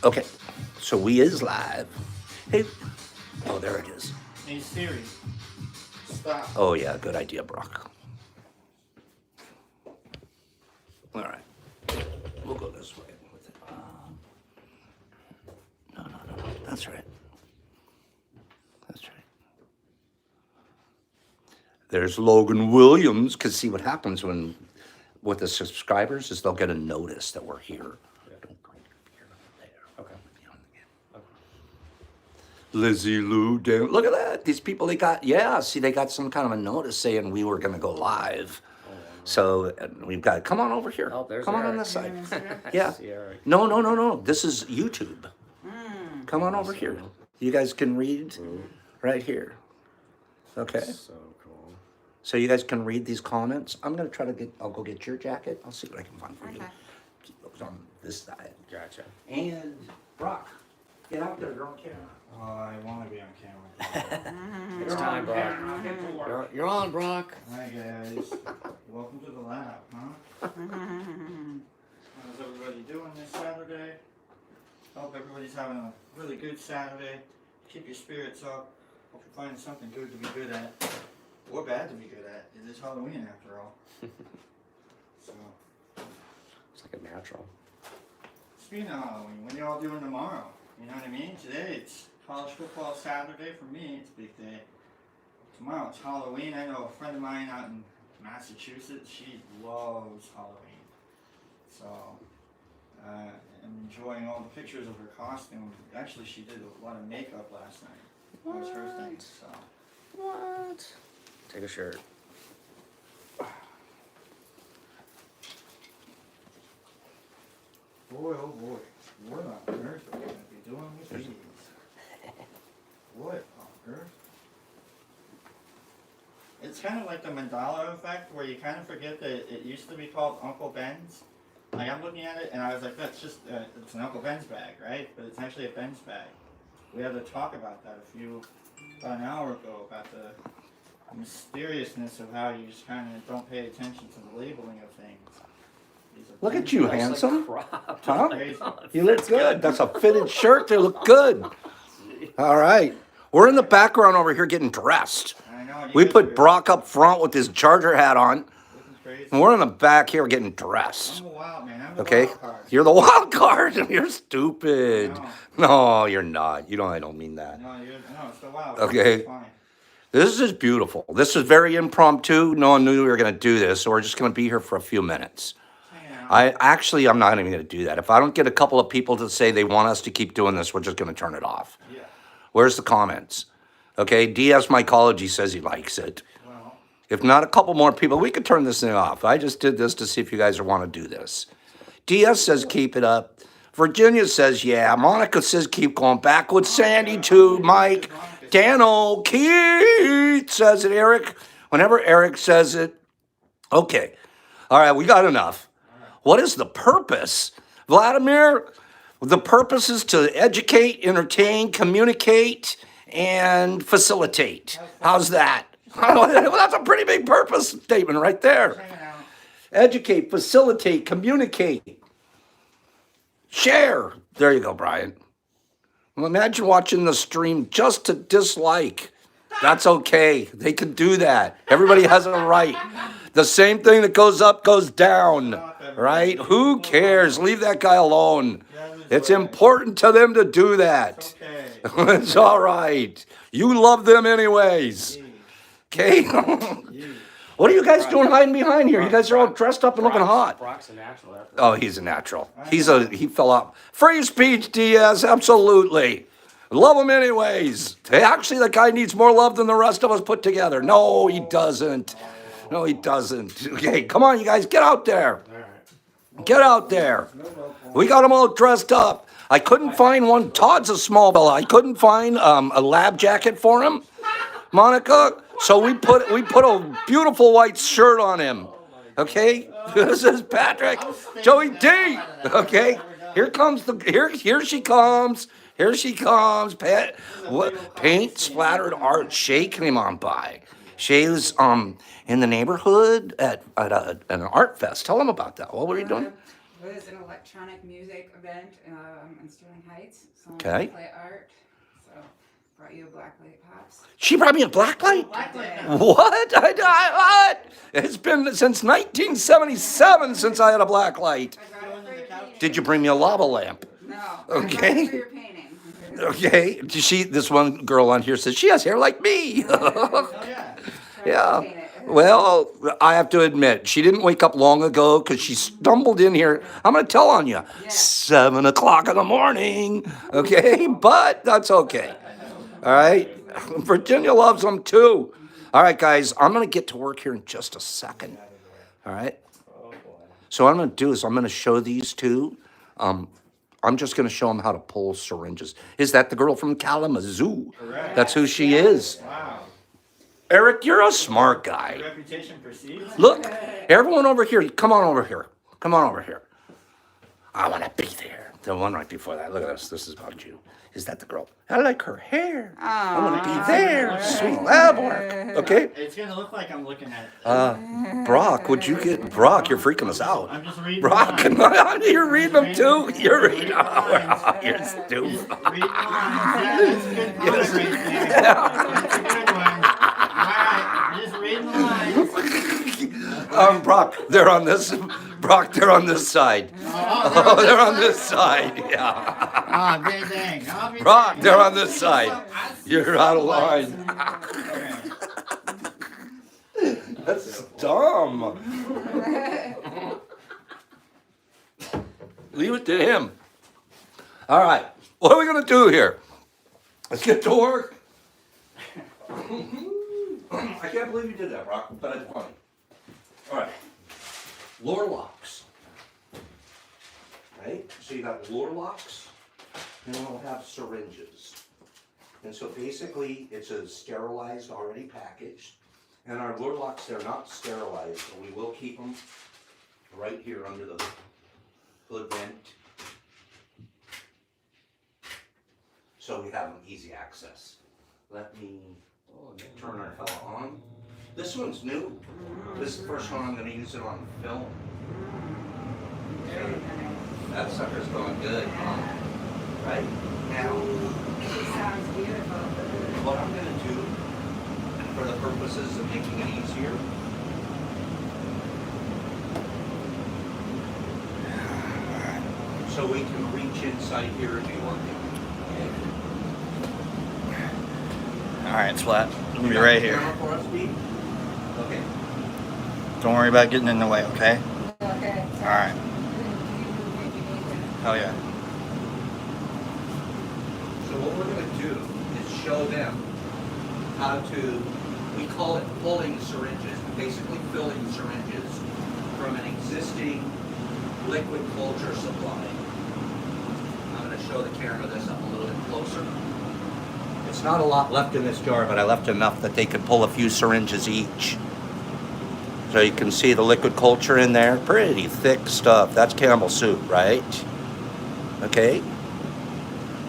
Okay, so we is live. Hey, oh, there it is. Hey Siri, stop. Oh, yeah, good idea, Brock. All right, we'll go this way with it. No, that's right. That's right. There's Logan Williams, because see what happens when, with the subscribers, is they'll get a notice that we're here. Don't bring your beer there. Okay. Okay. Lizzie Lou, Dan. Look at that. These people, they got, yeah, see, they got some kind of a notice saying we were going to go live. So we've got, come on over here. Oh, there's come on Eric. this side. I Yeah. see Eric. No. This is YouTube. Come on over here. You guys can read right here. Okay. So cool. So you guys can read these comments. I'm going to try to get, I'll go get your jacket. I'll see what I can find for you. Okay. Keep those on this side. Gotcha. And Brock, get out there. You're on camera. Oh, I want to be on camera. It's time, Brock. You're on, Brock. Hi guys, welcome to the lab, huh? How's everybody doing this Saturday? Hope everybody's having a really good Saturday. Keep your spirits up. Hope you're finding something good to be good at, or bad to be good at. It is Halloween after all. So, It's like a natural. speaking of Halloween, what are y'all doing tomorrow? You know what I mean? Today it's college football Saturday. For me, it's a big day. Tomorrow it's Halloween. I know a friend of mine out in Massachusetts, she loves Halloween. So, I'm enjoying all the pictures of her costume. Actually, she did a lot of makeup last night. That was her thing, so. What? Take a shirt. Boy, oh boy, what on earth are we going to be doing with these? What on earth? It's kind of like the Mandela effect, where you kind of forget that it used to be called Uncle Ben's. Like, I'm looking at it, and I was like, that's just, it's an Uncle Ben's bag, right? But it's actually a Ben's bag. We had to talk about that about an hour ago, about the mysteriousness of how you just kind of don't pay attention to the labeling of things. These are Look Ben's at you, bags. handsome. Cropped. Huh? Crazy. You look good. That's a fitted shirt. They look good. All right. We're in the background over here getting dressed. I know, you We guys put are Brock up front with his Charger hat on, looking crazy. and we're in the back here getting dressed. I'm a wild man. I'm the Okay? wild card. You're the wild card. You're stupid. I know. No, you're not. You know I don't mean that. No, it's the wild. Okay. It's fine. This is beautiful. This is very impromptu. No one knew we were going to do this, so we're just going to be here for a few minutes. Hang out. I'm not even going to do that. If I don't get a couple of people to say they want us to keep doing this, we're just going to turn it off. Yeah. Where's the comments? Okay, DS Mycology says he likes it. Well, If not a couple more people, we could turn this thing off. I just did this to see if you guys want to do this. DS says keep it up. Virginia says yeah. Monica says keep going backwards. Sandy too. Mike. Dano. Keith says it. Eric. Whenever Eric says it. Okay. All right, we got enough. What is the purpose? Vladimir, the purpose is to educate, entertain, communicate, and facilitate. How's that? Well, that's a pretty big purpose statement right there. hanging out. Educate, facilitate, communicate, share. There you go, Brian. Well, imagine watching the stream just to dislike. That's okay. They can do that. Everybody has a right. The same thing that goes up goes down, right? Who cares? Leave that guy alone. It's important to them to do that. Okay. It's all right. You love them anyways. Okay? What are you guys doing hiding behind here? You guys are all dressed up and looking hot. Brock's a natural. Oh, he's a natural. He fell out. Free speech, Diaz, absolutely. Love him anyways. Hey, actually, the guy needs more love than the rest of us put together. No, he doesn't. No, he doesn't. Okay, come on, you guys, get out there. Get out there. We got them all dressed up. I couldn't find one. Todd's a small fella. I couldn't find a lab jacket for him, Monica. So we put a beautiful white shirt on him. Okay, this is Patrick, Joey D. Okay, here she comes. Here she comes. Pat, what paint splattered art? Shay came on by. Shay was in the neighborhood at an art fest. Tell them about that. What were you doing? was an electronic music event in Sterling Heights. Someone Okay. play art. So brought you a blacklight pops. She brought me a blacklight? Blacklight. What? What? It's been since 1977 since I had a blacklight. I brought it for your painting. Did you bring me a lava lamp? No. Okay. I brought it for your painting. Okay. This one girl on here says she has hair like me. Oh yeah. Tried to Yeah. paint it. Well, I have to admit, she didn't wake up long ago because she stumbled in here. I'm going to tell on you, 7 o'clock in the morning. Okay, but that's okay. All right. Virginia loves them too. All right, guys, I'm going to get to work here in just a second. All right. So what I'm going to do is I'm going to show these two. I'm just going to show them how to pull syringes. Is that the girl from Kalamazoo? Correct. That's who she is. Wow. Eric, you're a smart guy. Your reputation precedes. Look, everyone over here, come on over here. Come on over here. I want to be there. The one right before that. Look at this. This is about you. Is that the girl? I like her hair. I want to be there. Sweet lab work. Okay? It's gonna look like I'm looking at it. Brock, would you get... Brock, you're freaking us out. I'm just reading. Brock, the lines. you're reading them too? You're reading... Oh, you're Just stupid. reading the lines. Yeah, that's a good comment right there. That's a good one. Alright, just reading the lines. Brock, they're on this... Brock, they're on this side. Oh, they're on this side. Yeah. Ah, dang, dang. I'll be Brock, dang. they're on this side. You're out of line. Okay. That's dumb. Leave it to him. All right. What are we going to do here? Let's get to work. I can't believe you did that, Brock, but it's funny. All right. Lower locks. Right? So you got lower locks, and we'll have syringes. And so basically, it's a sterilized, already packaged. And our lure locks, they're not sterilized, so we will keep them right here under the hood vent. So we have them easy access. Let me turn our fella on. This one's new. This is the first one I'm going to use it on film. Okay. That sucker's going good, huh? Right? Now, It sounds beautiful. what I'm going to do, for the purposes of making it easier, so we can reach inside here and be working. Alright, Splat. We'll be right here. Camera for us, Pete? Okay. Don't worry about getting in the way, okay? Okay. Alright. Hell yeah. So what we're going to do is show them how to, we call it pulling syringes, basically filling syringes from an existing liquid culture supply. I'm going to show the camera this up a little bit closer. It's not a lot left in this jar, but I left enough that they could pull a few syringes each. So you can see the liquid culture in there. Pretty thick stuff. That's camel soup, right? Okay.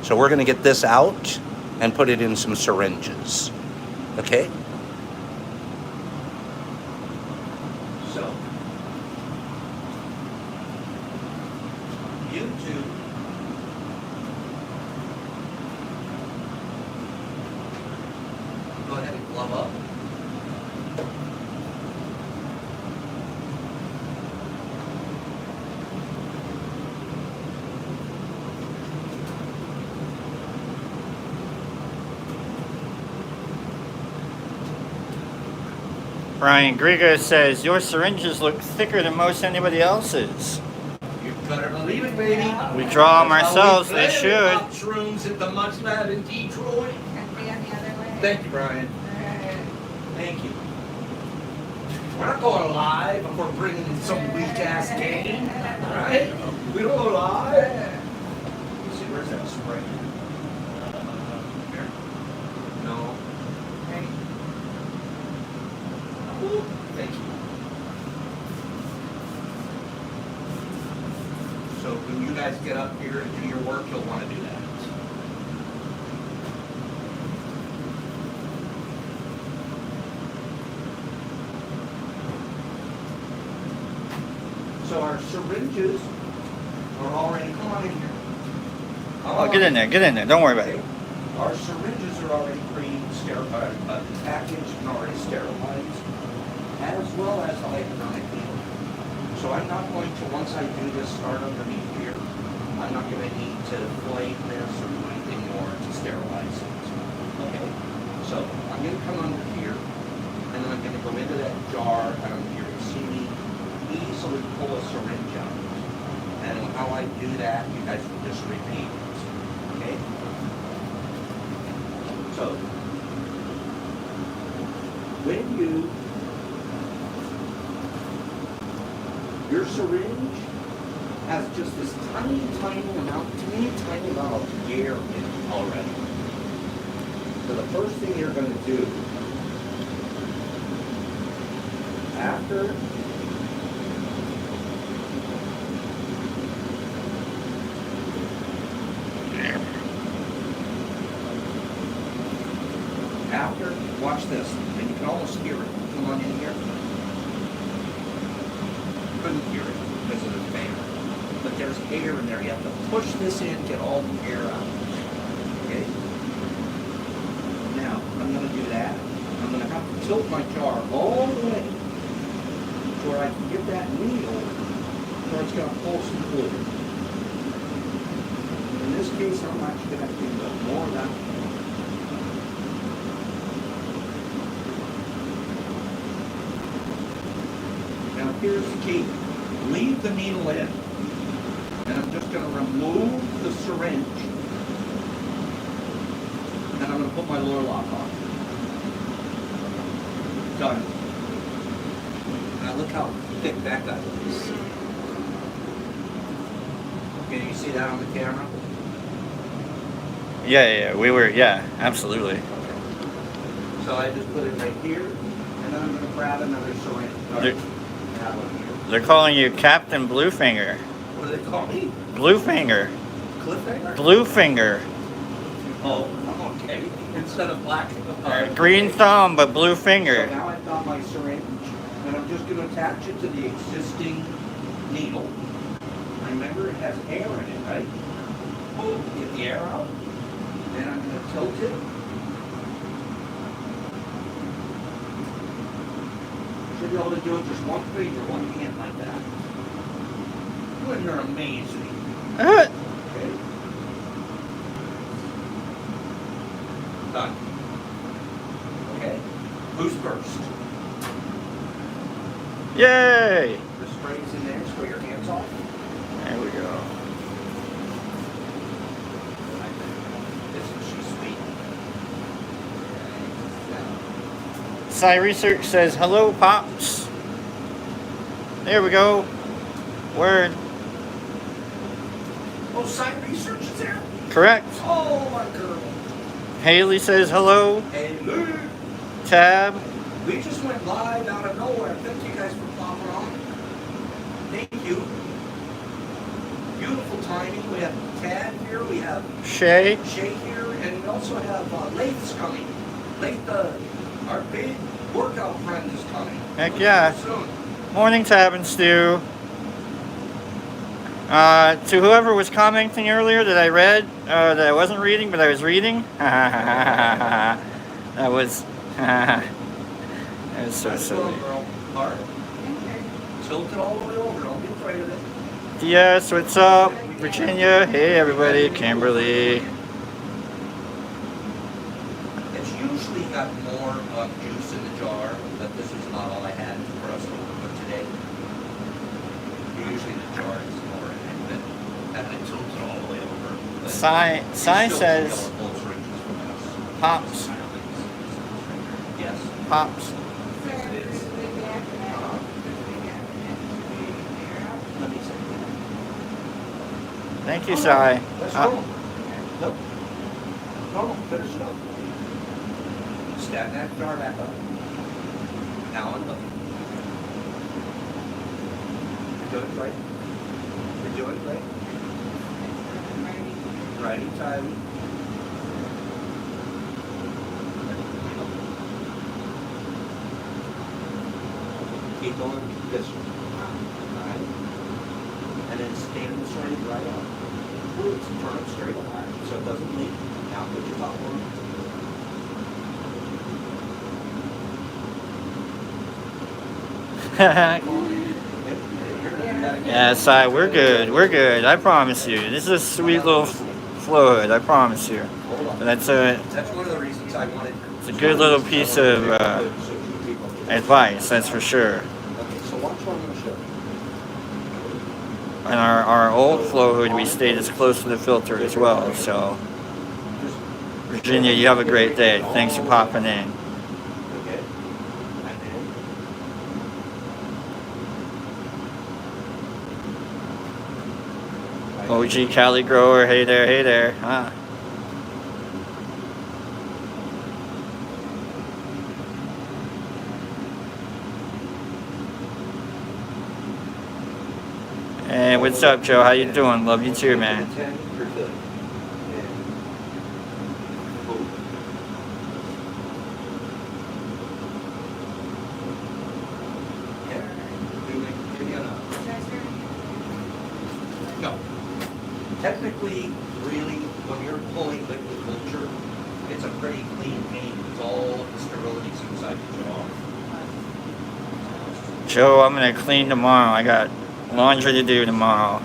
So we're going to get this out and put it in some syringes. Okay? So, you two go ahead and glove up. Brian Grieger says, your syringes look thicker than most anybody else's. You better believe it, baby. We draw them That's how we ourselves, they play should. about Shrooms at the MushLab in Detroit. Can be on the other way. Thank you, Brian. Alright. Thank you. We're not going live if we're bringing in some weak-ass game, right? We don't go live. Let's see, where's that spray? Here? No. Ready? Ooh, thank you. So when you guys get up here and do your work, you'll want to do that. So our syringes are already, come on in here. Come Oh, get in there. Get in there. Don't worry about it. Our syringes are already packaged and already sterilized, as well as the hypodermic needle. So I'm not going to, once I do this, start underneath here. I'm not going to need to flame this or do anything more to sterilize it. Okay? So I'm going to come under here, and then I'm going to go into that jar, and you're going to see me easily pull a syringe out. And how I do that, you guys will just repeat it. Okay? So, when your syringe has just this tiny amount of air in it already. So the first thing you're going to do after watch this, and you can almost hear it. Come on in here. Couldn't hear it because of the fan. But there's air in there. You have to push this in, get all the air out. Okay? Now, I'm going to do that. I'm going to have to tilt my jar all the way to where I can get that needle where it's going to pull some fluid. In this case, I'm actually going to have to do more of that. Here's the key. Leave the needle in. And I'm just going to remove the syringe. And I'm going to put my lure lock on. Done. Now look how thick that guy is. Can you see that on the camera? Yeah, absolutely. So I just put it right here. And then I'm going to grab another syringe. They're calling you Captain Bluefinger. What do they call me? Bluefinger. Cliffhanger? Bluefinger. Oh, okay. Instead of black. Green thumb, but blue So finger. now I've got my syringe, and I'm just going to attach it to the existing needle. Remember, it has air in it, right? Get the air out. Then I'm going to tilt it. Should be able to do it just one finger, one hand like that. Well, you're amazing. Okay. Done. Okay. Who's first? Yay! The spray's in there, spray your hands off. There we go. Isn't she sweet? Sci Research says, hello, Pops. There we go. Word. Oh, Sci Research is there? Correct. Oh, my girl. Haley says, hello. Hey, Lou. Tab. We just went live out of nowhere. Thank you guys for popping on. Thank you. Beautiful timing. We have Tad here. We have Shay. Shay here. And we also have Lath's coming. Lath, our big workout friend, is coming. Heck yeah. Soon. Morning, Tab and Stu. To whoever was commenting earlier that I read, that I wasn't reading, but I was reading. That was so Nice silly. going, girl. Hard. Tilt it all the way over. Don't be afraid of it. Yes, what's up? Virginia. Hey, everybody. Kimberly. It's usually got more juice in the jar, but this is not all I had for us to put today. Usually the jar is more in it, but having it tilted all the way over. But Sai you still says, should be able to pull syringes from us. Pops. Yes. Pops. It is. Let me see. Thank you, Oh, no. Sai. Let's go. Nope. No, finish it up. Stand that jar back up. Now unlook. You're doing great. You're doing great. Righty tighty. Keep going this way. Alright. And then stand this way, right? needs to turn it straight so it doesn't leak. Now put your top on. Yeah, Si, we're good. We're good. I promise you. This is a sweet little flow hood. I promise you. But that's one of the reasons I wanted. it's a good little piece of advice. That's for sure. Okay, so watch what I'm going to show you. And our old flow hood, we stayed as close to the filter as well. So, Virginia, you have a great day. Thanks for popping in. Okay. And then. OG Cali grower, hey there, hey there. Huh? Hey, what's up, Joe? How you doing? Love you too, man. You're good. No. Technically, really, when you're pulling liquid culture, it's a pretty clean paint. It's all of the sterilities inside the jar. Joe, I'm gonna clean tomorrow. I got laundry to do tomorrow.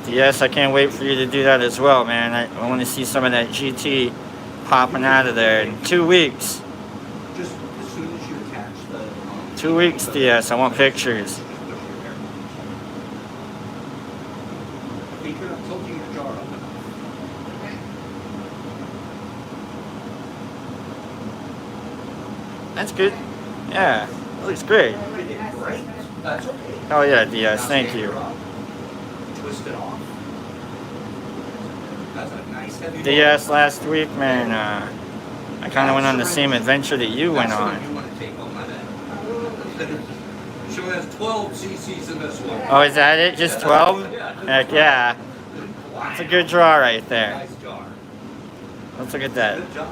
Yes, I can't wait for you to do that as well, man. I want to see some of that GT popping out of there in 2 weeks. Just as soon as you attach the 2 weeks, DS. I want pictures. You're not tilting your jar up enough. That's good. Yeah, that looks great. You did great. That's okay. Oh yeah, DS. Thank you. Twist it off. That's a nice heavy DS last week, man. I kind of went on the same adventure that you went That's the one on. you want to take on my bed. She only has 12 cc's in this one. Oh, is that it? Just 12? Heck yeah. That's a good draw right there. Nice jar. Let's look at that. Good job.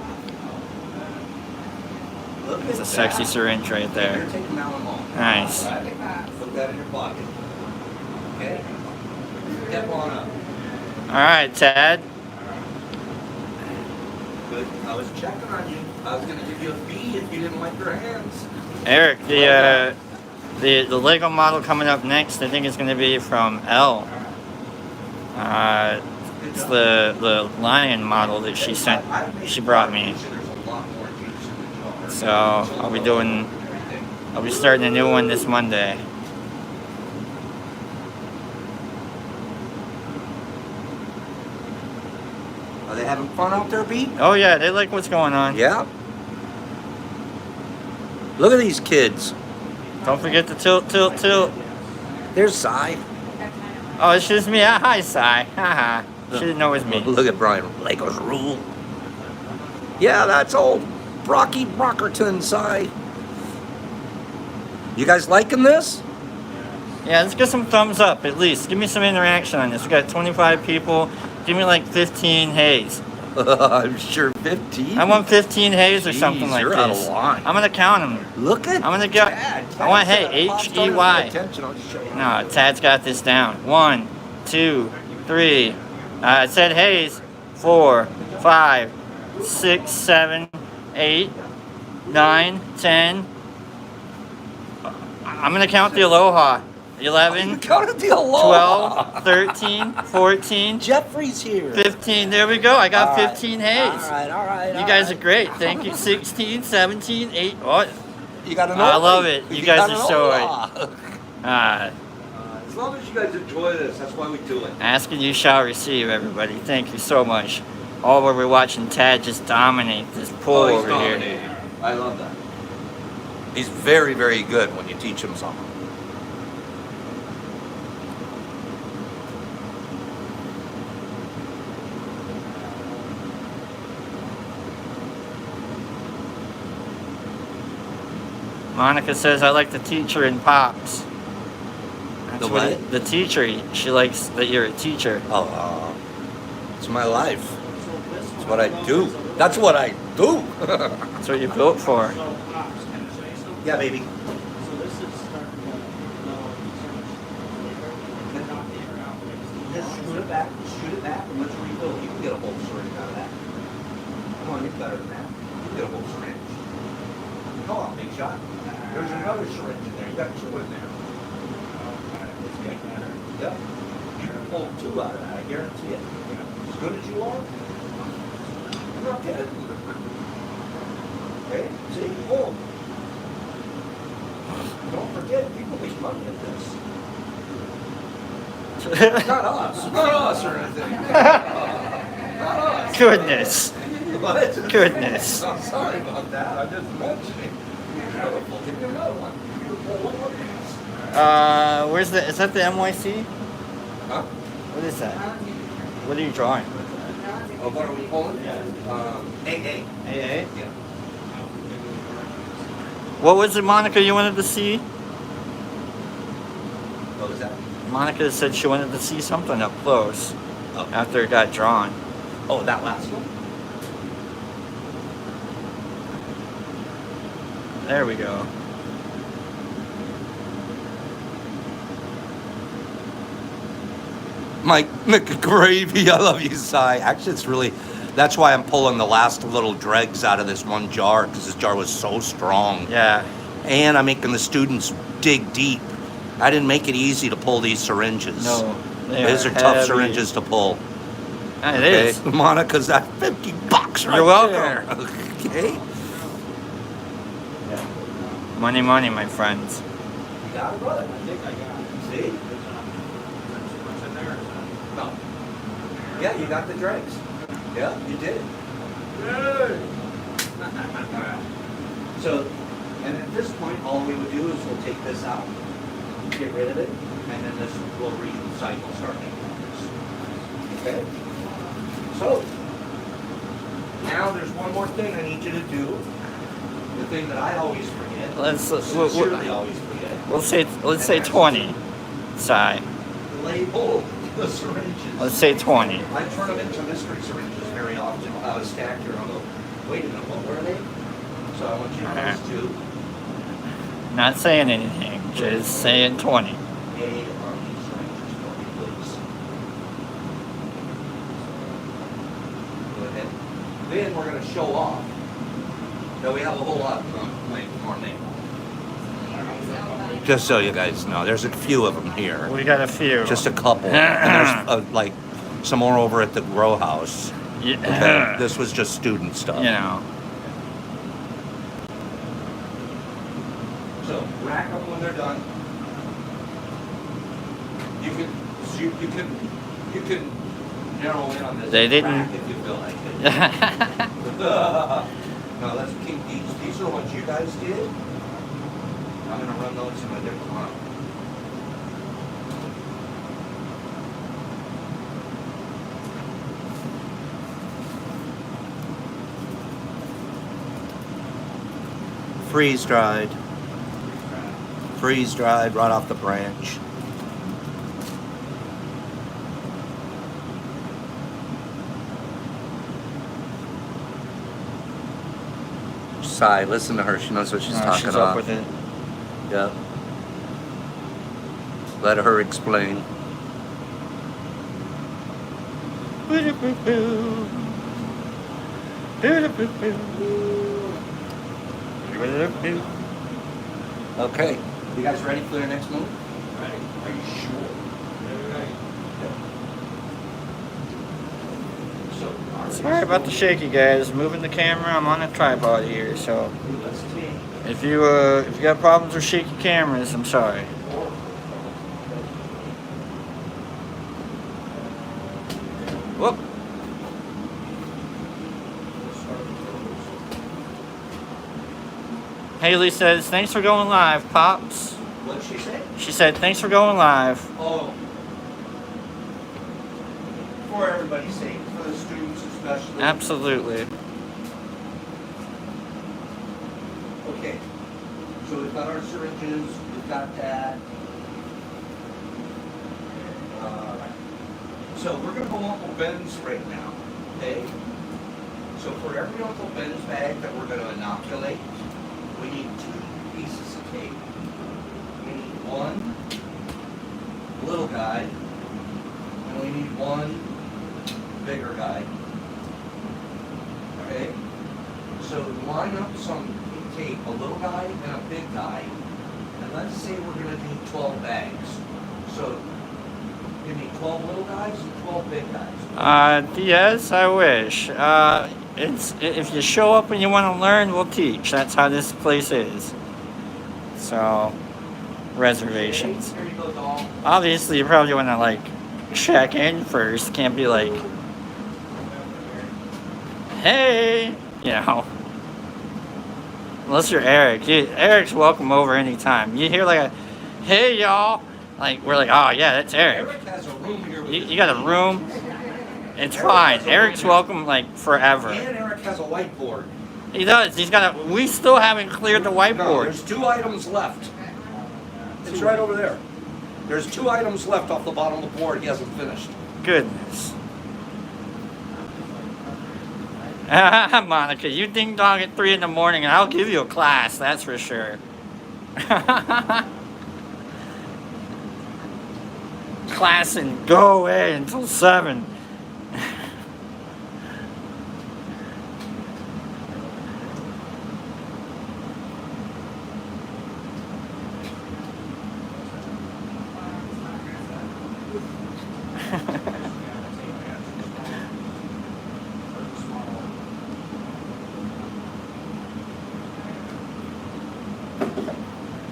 Look at It's a sexy syringe right You're there. taking that one off. Nice. Right? Put that in your pocket. Okay? Step on up. All right, Tad. Good. I was checking on you. I was going to give you a B if you didn't like your hands. Eric, the Lego model coming up next, I think is going to be from L. It's the lion model that she sent. She brought me. So I'll be starting a new one this Monday. Are they having fun out there, B? Oh yeah, they like what's going on. Yeah. Look at these kids. Don't forget to tilt. There's Cy. Oh, it's just me. Ah, hi, Cy. Haha. She didn't know it was me. Look at Brian. Legos rule. Yeah, that's old Brocky Brockerton, Cy. You guys liking this? Yeah, let's get some thumbs up at least. Give me some interaction on this. We got 25 people. Give me like 15 hays. I'm sure 15. I want 15 hays or something Jeez, like you're out of this. line. I'm gonna count them. Look at I'm gonna get. Tad. I want Tad hey said, H E Y. Attention, I'll show you. No, Tad's got this down. 1, 2, 3. It said hays. 4, 5, 6, 7, 8, 9, 10. I'm gonna count the aloha. You 11, counted the aloha. 12, 13, 14, Jeffrey's here. 15. There we go. I got All right. 15 hays. All right. You guys are great. Thank you. 16, 17, 8. Oh, You got an I old love one. it. You got guys an are so old one. As long as you guys enjoy this, that's why we do it. asking you shall receive, everybody. Thank you so much. All where we're watching Tad just dominate this pool he's over here. dominating. I love that. He's very, very good when you teach him something. Monica says, I like the teacher in Pops. That's The what? The teacher. She likes that you're a teacher. Oh, it's my life. It's what I do. That's what I do. That's what you're built for. Yeah, baby. Put it back, shoot it back, and let's refill. You can get a whole syringe out of that. Come on, you're better than that. You can get a whole syringe. Come on, big shot. There's another syringe in there. You got two in there. It's getting better. Yep. You can pull two out of that, I guarantee it. As good as you are, I'm not kidding. Okay, see, pull. Don't forget, people make money at this. Not us. Not us or anything. Not us. Goodness. What? Goodness. I'm sorry about that. I just mentioned it. Give me another one. Where's the, is that the NYC? Huh? What is that? What are you drawing? Oh, what are we pulling? AA. AA? Yeah. What was it, Monica, you wanted to see? What was that? Monica said she wanted to see something up close Oh. after it got drawn. Oh, that last one? There we go. Mike McGravy, I love you, Cy. Actually, it's really, that's why I'm pulling the last little dregs out of this one jar, because this jar was so strong. Yeah. And I'm making the students dig deep. I didn't make it easy to pull these syringes. No. These are tough heavy. syringes to pull. Yeah, it is. Monica's at $50 right You're welcome. there. Okay. Money, money, my friends. You got it, brother. I think I got it. See? No. Yeah, you got the dregs. Yeah, you did. So, and at this point, all we would do is we'll take this out, get rid of it, and then this will recycle, start making this. Okay? So, now there's one more thing I need you to do. The thing that I always forget. Sincerely always forget. Let's say 20. Sigh. Label the syringes. Let's say 20. I turn them into mystery syringes very often. I'll have a stack here. I'll go, wait a minute, what were they? So I want you to guys to Not saying anything, just saying 20. A on these syringes for me, please. Go ahead. Then we're going to show off. Now we have a whole lot more name. Just so you guys know, there's a few of them here. We got a few. Just a couple. And there's like some more over at the grow house. Yeah. Okay, this was just student stuff. You know. So rack them when they're done. You can narrow in on this. They didn't. Rack if you feel like it. No, let's keep these. These are what you guys did. I'm gonna run those in a different one. Freeze dried. Freeze dried right off the branch. Sigh, listen to her. She knows what she's talking She's about. up with it. Yep. Let her explain. Okay. You guys ready for your next move? Ready. Are you sure? So, Sorry about the shaky, guys. Moving the camera. I'm on a tripod here, so if you got problems with shaky cameras, I'm sorry. Whoop. Haley says, "Thanks for going live, Pops." What did she say? She said, "Thanks for going live." Oh. For everybody's sake, for the students especially. Absolutely. Okay. So we've got our syringes, we've got that. So we're going to go Uncle Ben's right now, okay? So for every Uncle Ben's bag that we're going to inoculate, we need 2 pieces of tape. We need one little guy, and we need line up some tape, a little guy and a big guy, and let's say we're gonna do 12 bags. So give me 12 little guys and 12 big guys. Yes, I wish. It's if you show up and you want to learn, we'll teach. That's how this place is. So, reservations. Here you go, doll. Obviously, you probably want to like check in first. Can't be like, hey, you know. Unless you're Eric. Eric's welcome over anytime. You hear like a, hey y'all, like we're like, oh yeah, that's Eric. Eric has a room here. With You got a room. It's fine. Eric's welcome like forever. And Eric has a whiteboard. He does. He's got a. We still haven't cleared the No, whiteboard. there's 2 items left. It's right over there. There's 2 items left off the bottom of the board he hasn't finished. Goodness. Monica, you ding dong at 3 in the morning, and I'll give you a class. That's for sure. Class and go away until 7.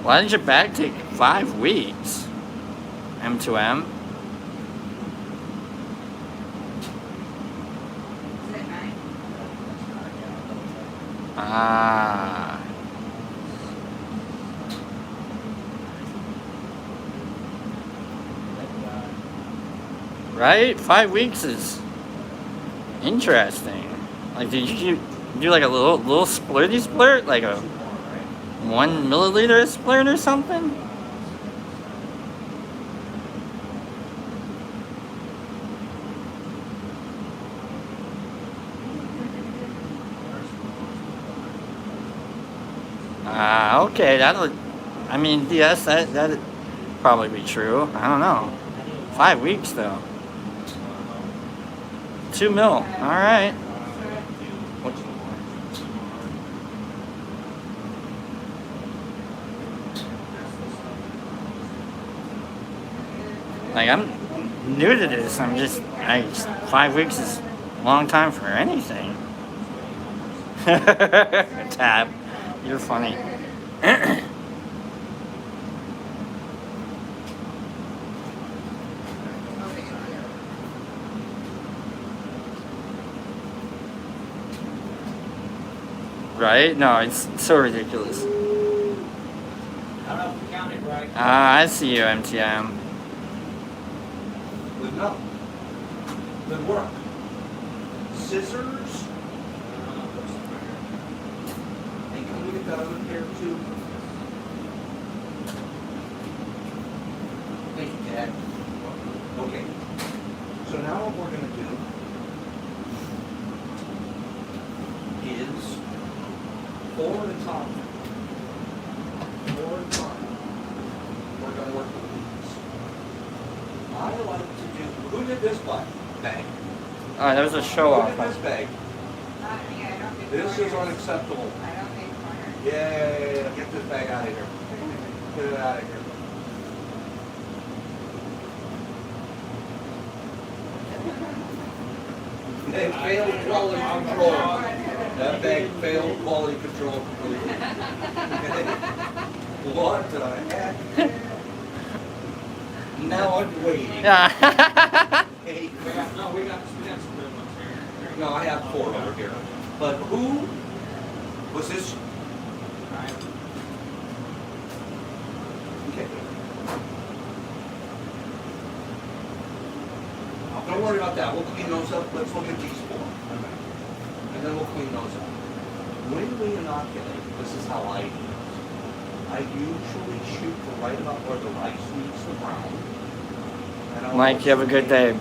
Why did your bag take 5 weeks? M2M? Is it 9? Ah. Right? 5 weeks is interesting. Like, did you do like a little splurty splurt? Like a 1 milliliter splurt or something? Okay, that'll, I mean, yes, that'd probably be true. I don't know. 5 weeks though. 2 mil, alright. Like, I'm new to this. 5 weeks is a long time for anything. Tab, you're funny. Right? No, it's so ridiculous. I don't know if you counted right. I see you, MTM. Good enough. Good work. Scissors. And can we get that other pair too? Thank you, Dad. Okay. So now what we're going to do is 4 at a time. 4 at a time. We're going to work with these. I like to do. Who did this bag? Oh, that was a show Who off. did this bag? Not me, I don't think This is corners. unacceptable. I don't think corners. Yeah, get this bag out of here. Get it out of here. They failed quality control. That bag failed quality control completely. What the heck? Now I'm waiting. Yeah. Hey, No, we got some good ones here. no, I have 4 over here. But who was this? Okay. Don't worry about that. We'll clean those up. Let's look at these 4. And then we'll clean those up. When we inoculate, this is how I do it. I usually shoot for right about where the rice meets the ground. And I'll Mike, you have a good day.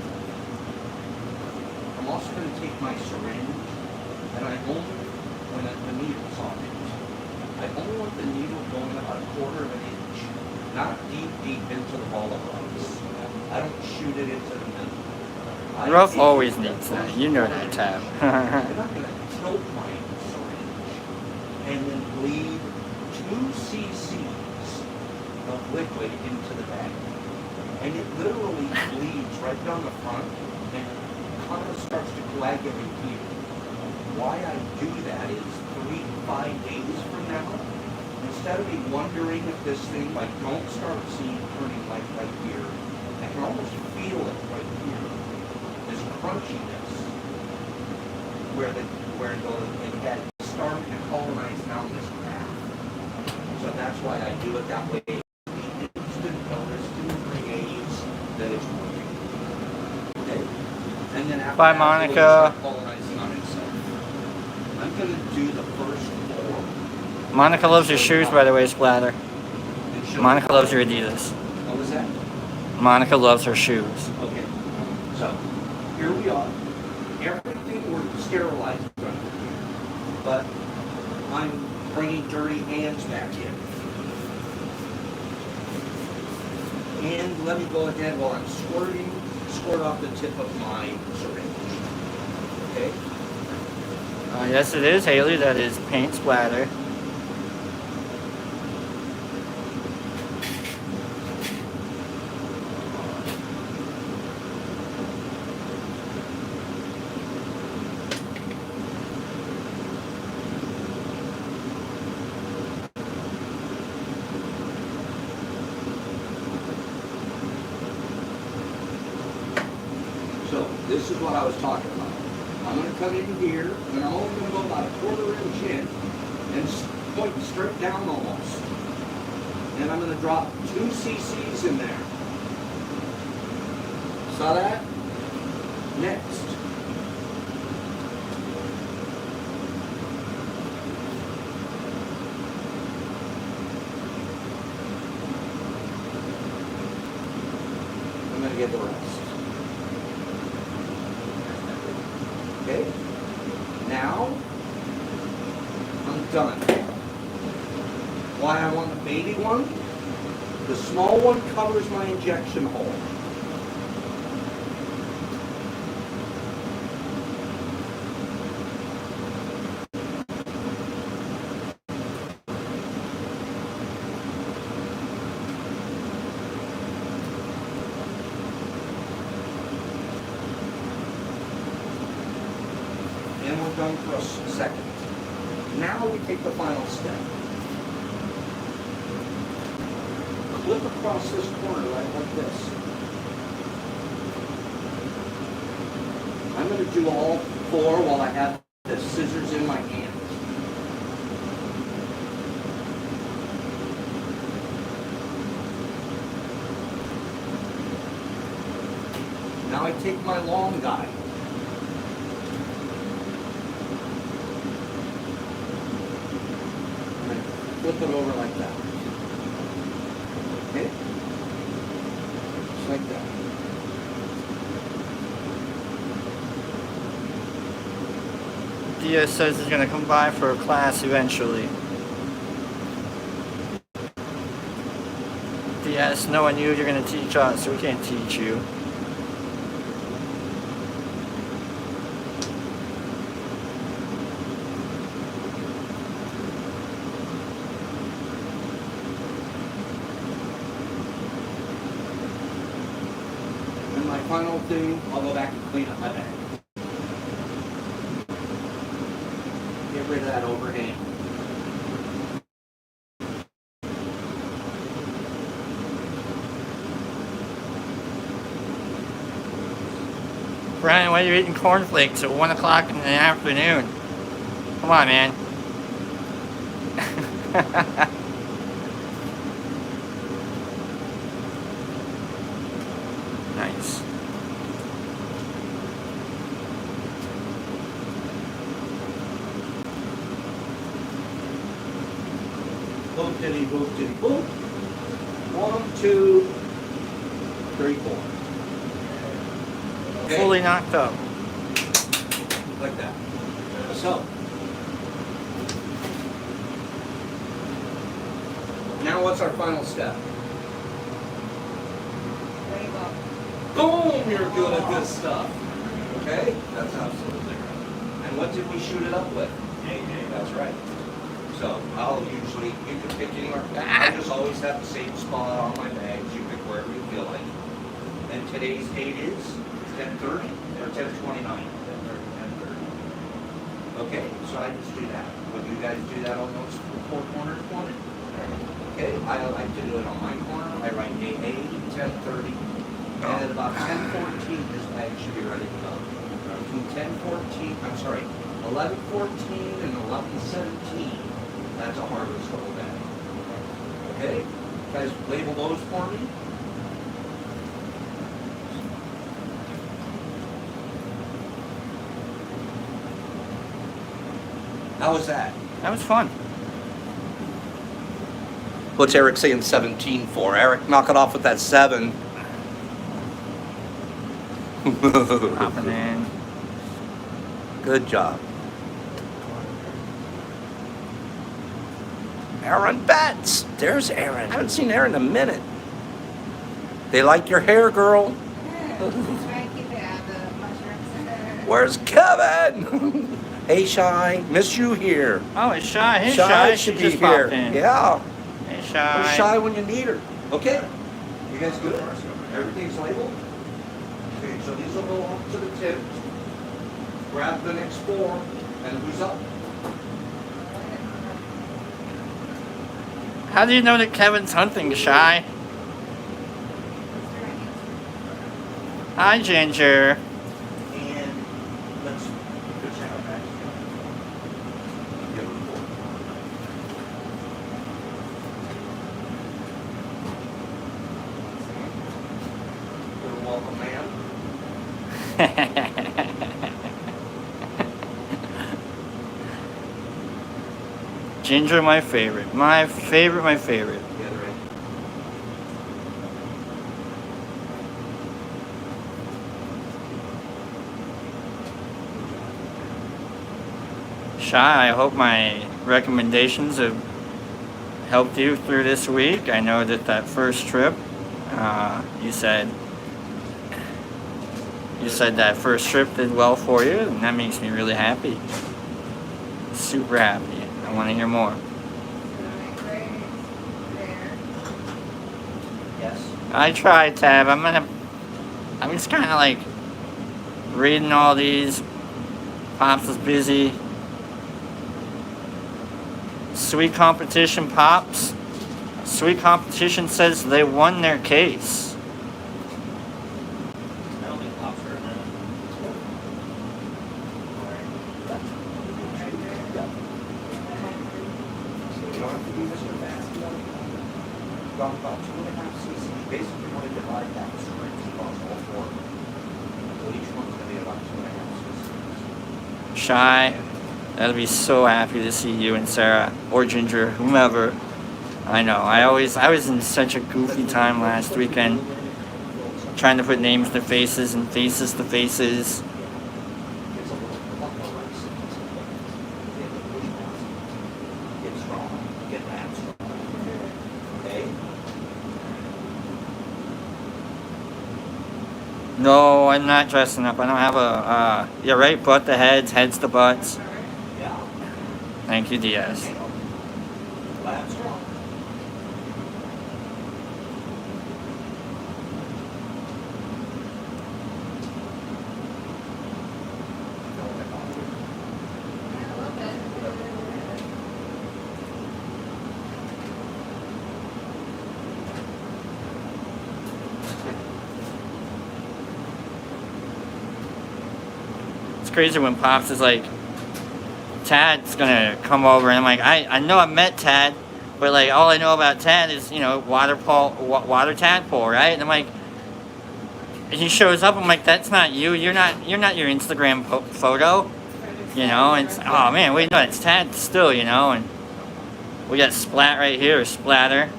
I'm also going to take my syringe, and I only, when the needle's on it, I only want the needle going about 1/4 of an inch, not deep into the ball of rice. I don't shoot it into the middle. Ruff always needs that. You know that, Tab. I'm not going to tilt my syringe and then bleed 2 cc's of liquid into the bag. And it literally bleeds right down the front and kind of starts to coagulate here. Why I do that is 3 to 5 days from now, instead of me wondering if this thing, like, don't start seeing turning like right here, I can almost feel it right here, this crunchiness, where it had started to colonize down this path. So that's why I do it that way. Instant notice 2 or 3 days that it's working. Okay? And then after Bye, that, Monica. it'll start colonizing on itself. I'm going to do the first 4. Monica loves your shoes, by the way, Splatter. And she'll- Monica loves your Adidas. What was that? Monica loves her shoes. Okay. So, here we are. Everything we're sterilized from here. But I'm bringing dirty hands back in. And let me go ahead while I'm squirt off the tip of my syringe. Okay? Yes, it is, Haley. That is paint splatter. So, this is what I was talking about. I'm going to come in here, and I'm only going to go about a 1/4 inch in, and point straight down almost. And I'm going to drop 2 cc's in there. Saw that? Next. I'm going to get the rest. Okay, now I'm done. Why I want the baby one? The small one covers my injection hole. And we're done for a second. Now we take the final step. Clip across this corner right like this. I'm going to do all 4 while I have the scissors in my hand. Now I take my long guide. Flip it over like that. Okay? Just like that. Diaz says he's going to come by for a class eventually. Diaz, knowing you, you're going to teach us, so we can't teach you. And my final thing, I'll go back and clean up my bag. Get rid of that overhang. Brian, why are you eating cornflakes at 1 o'clock in the afternoon? Come on, man. Nice. Boop diddy boop diddy boop. 1, 2, 3, 4. Okay? Fully knocked up. Like that. So, now what's our final step? Boom! You're good at this stuff. Okay? That's absolutely right. And what did we shoot it up with? That's right. So I'll usually, you can pick anywhere. I just always have the same spot on my bags. You pick wherever you feel like. And today's date is 10:30 or 10:29? 10:30. Okay, so I just do that. Would you guys do that on those four corners for me? Okay, I like to do it on my corner. I write day 8, 10:30, and at about 10:14, this bag should be ready to go. Between 10:14, I'm sorry, 11:14 and 11:17, that's a harvestable bag. Okay, guys, label those for me. How was that? That was fun. What's Eric saying 17 for? Eric, knock it off with that 7. Hopping in. Good job. Aaron Betts. There's Aaron. I haven't seen Aaron in a minute. They like your hair, girl. Where's Kevin? Hey, Shy. Miss you here. Oh, it's Shy. Hey, Shy Shy. should She be just here. popped in. Yeah. Hey, Where's Shy. Shy when you need her? Okay. You guys good? Everything's labeled? Okay, so these will go off to the tip. Grab the next 4, and who's up? How do you know that Kevin's hunting, Shy? Hi, Ginger. And let's check our bags. Give them 4. You're welcome, ma'am. Ginger, my favorite. My favorite, my favorite. The other end. Shy, I hope my recommendations have helped you through this week. I know that first trip, you said that first trip did well for you, and that makes me really happy. Super happy. I want to hear more. Yes. I tried, Tab. I'm just kind of like reading all these. Pops is busy. Sweet Competition Pops. Sweet Competition says they won their case. I don't think Pops are in there. You don't have to do this with that. About 2.5 cc. You basically want to divide that syringe across all 4. So each one's going to be about 2.5 cc. Shy, I'll be so happy to see you and Sarah or Ginger, whomever. I know. I was in such a goofy time last weekend, trying to put names to faces and faces to faces. It's a little buffalo rice. Get the push pass. Get strong. Get that strong. Okay? No, I'm not dressing up. I don't have a. You're right. Butt to heads, heads to butts. Yeah. Thank you, Diaz. Lab strong. It's crazy when Pops is like, Tad's gonna come over, and I'm like, I know I met Tad, but like all I know about Tad is, you know, water tadpole, right? And I'm like, he shows up, I'm like, that's not you. You're not your Instagram photo, you know. And it's, oh man, wait, no, it's Tad still, you know. And we got Splat right here, or Splatter,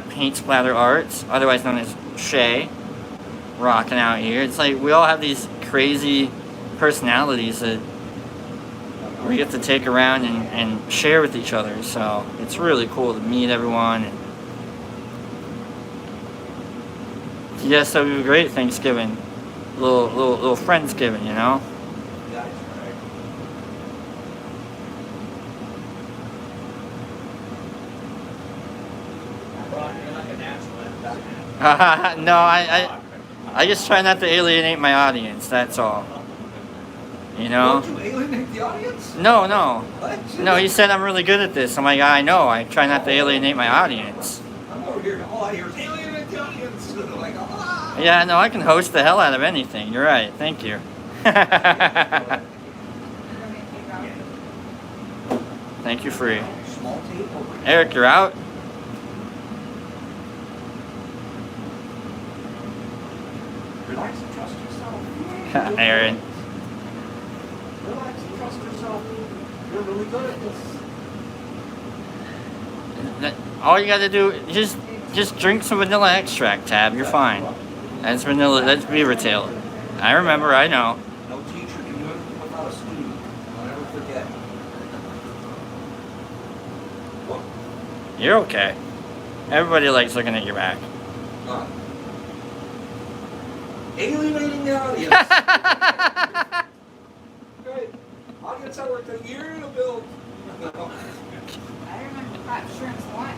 Paint Splatter Arts, otherwise known as Shay, rocking out here. It's like we all have these crazy personalities that we get to take around and share with each other. So it's really cool to meet everyone. And yes, that would be a great Thanksgiving, little Friendsgiving, you know. Guys, No, I just try not to alienate my audience. That's all. You know? Don't you alienate the audience? No, no. What? No, he said I'm really good at this. I'm like, I know. I try not to alienate my audience. I'm over here. All I hear is alienate the audience. Like, ah. Yeah, no, I can host the hell out of anything. You're right. Thank you. Thank you, Free. Small table. Eric, you're out? Relax and trust yourself. Aaron. Relax and trust yourself. You're really good at this. All you gotta do, just drink some vanilla extract, Tab. You're fine. That's vanilla, that's beaver tail. I remember, I know. No teacher can do anything without a student. I'll never forget. What? You're okay. Everybody likes looking at your back. Alienating the audience. Right. Audience I worked a year to build. I remember Pop Shrimps one.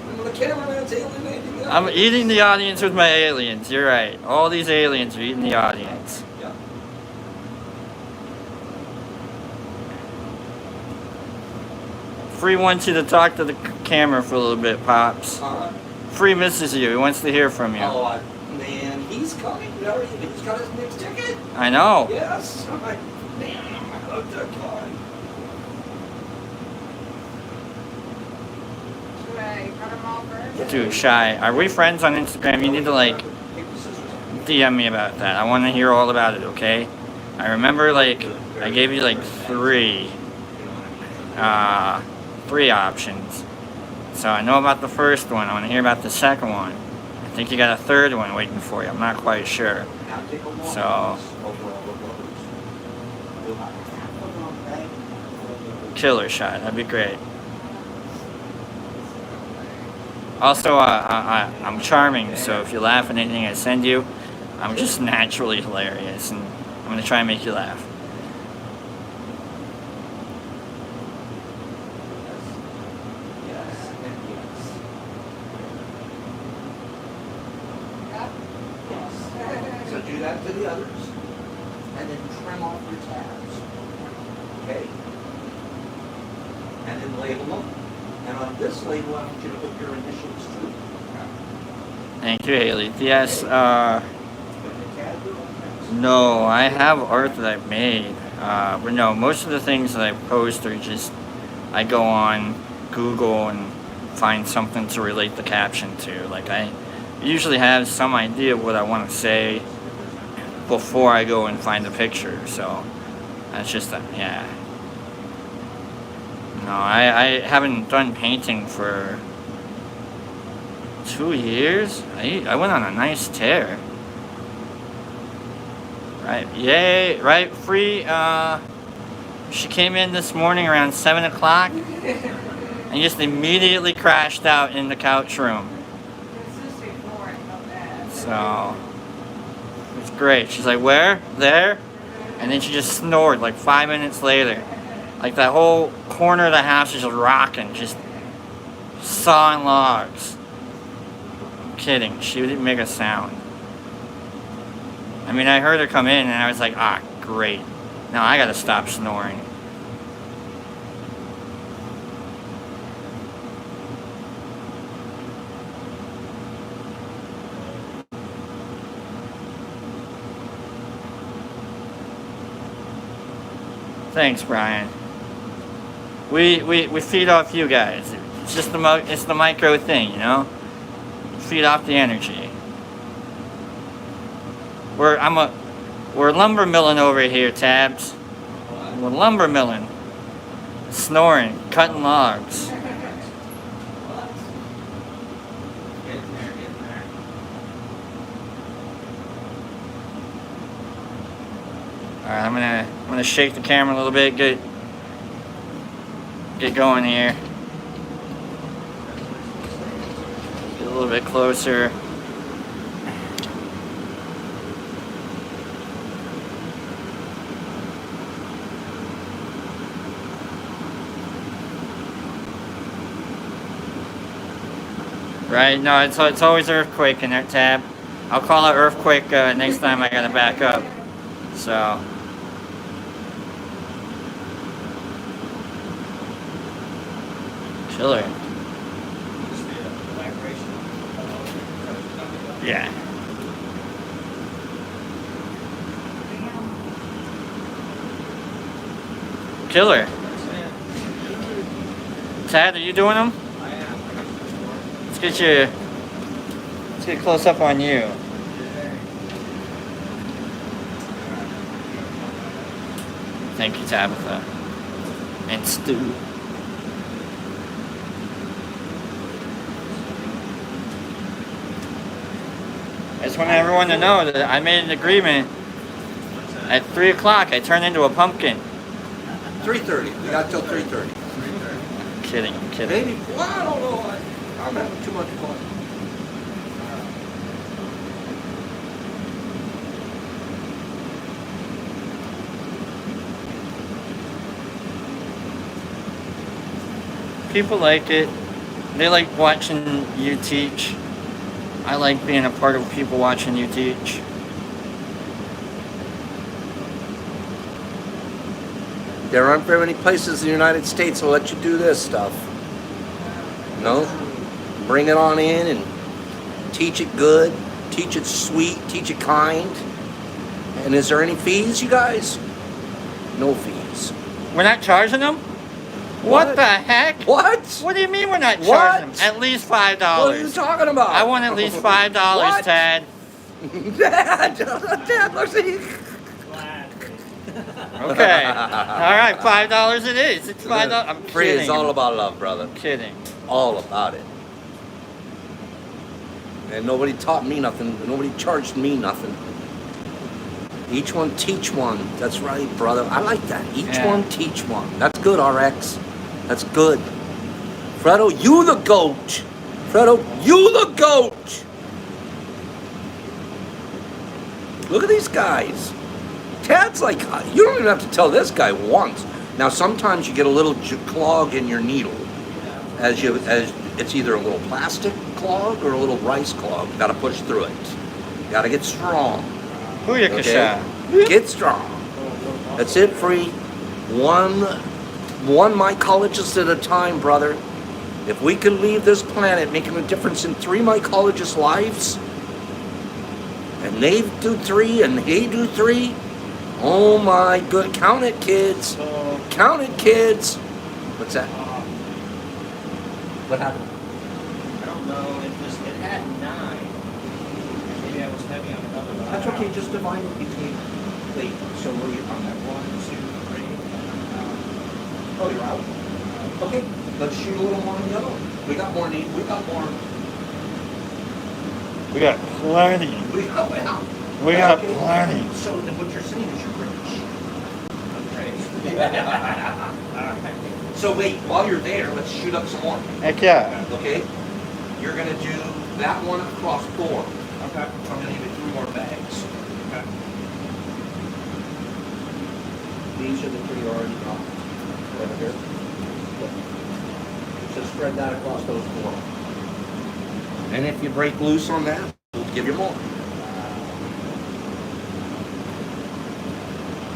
And the cameraman's alienating the I'm audience. eating the audience with my aliens. You're right. All these aliens are eating the audience. Yeah. Free wants you to talk to the camera for a little bit, Pops. Free misses you. He wants to hear from you. Oh, man, he's coming. He's got his next ticket. I know. Yes. I'm like, man, I'm hooked on. Should I cut them all first? Dude, Shy, are we friends on Instagram? You need to, like, DM me about that. I want to hear all about it, okay? I remember, like, I gave you, like, three options. So I know about the first one. I want to hear about the second one. I think you got a third one waiting for you. I'm not quite sure. So, killer shot. That'd be great. Also, I'm charming, so if you laugh at anything I send you, I'm just naturally hilarious, and I'm gonna try and make you laugh. So do that to the others, and then trim off your tabs. Okay? And then label them. And on this label, I want you to put your initials too. Thank you, Haley. Yes, no, I have art that I've made. But no, most of the things that I post are just, I go on Google and find something to relate the caption to. Like, I usually have some idea of what I want to say before I go and find the picture. So, that's just, yeah. No, I haven't done painting for 2 years. I went on a nice tear. Right, yay, right, Free, she came in this morning around 7 o'clock and just immediately crashed out in the couch room. So, it's great. She's like, where? There? And then she just snored like 5 minutes later. Like that whole corner of the house is just rocking, just sawing logs. I'm kidding, she didn't make a sound. I mean, I heard her come in and I was like, ah, great. Now I gotta stop snoring. Thanks, Brian. We feed off you guys. It's just it's the micro thing, you know? Feed off the energy. We're lumber milling over here, Tabs. We're lumber milling. Snoring, cutting logs. Alright, I'm gonna shake the camera a little bit, get going here. Get a little bit closer. Right? No, it's always earthquake in that tab. I'll call it earthquake next time I gotta back up. So. Killer. Yeah. Killer. Tad, are you doing them? Let's get close up on you. Thank you, Tabitha. And Stu. I just want everyone to know that I made an agreement. At 3 o'clock, I turned into a pumpkin. 3:30. We got till 3:30. I'm kidding. Maybe. Well, I don't know. I'm having too much fun. People like it. They like watching you teach. I like being a part of people watching you teach. There aren't very many places in the United States that'll let you do this stuff. No? Bring it on in and teach it good, teach it sweet, teach it kind. And is there any fees, you guys? No fees. We're not charging them? What the heck? What? What do you mean we're not What? charging them? At least $5. What are you talking about? I want at least $5, What? Tad. Dad, look at you. Okay. All right, $5 it is. It's $5. I'm Free kidding. is all about love, brother. I'm kidding. All about it. And nobody taught me nothing. Nobody charged me nothing. Each one teach one. That's right, brother. I like that. Each one teach one. That's good, RX. That's good. Fredo, you the goat. Fredo, you the goat. Look at these guys. Tad's like, you don't even have to tell this guy once. Now, sometimes you get a little clog in your needle. As it's either a little plastic clog or a little rice clog. You got to push through it. You got to get strong. Booyakasha. Get strong. That's it, free. One mycologist at a time, brother. If we could leave this planet making a difference in 3 mycologists' lives, and they do 3 and they do 3, oh my good, count it, kids. Count it, kids. What's that? What happened? I don't know. It had 9. Maybe I was heavy on another one. That's okay, just divide it between. Wait, so were you on that 1, 2, 3? Oh, you're out? Okay, let's shoot a little more on the other one. We got more need. We got more. We got plenty. We got well. We got plenty. So then what you're saying is you're British. So wait, while you're there, let's shoot up some more. Heck yeah. Okay? You're gonna do that one across 4. Okay. I'm gonna give you 3 more bags. Okay. These are the 3 already got. Over here. So spread that across those 4. And if you break loose on that, we'll give you more.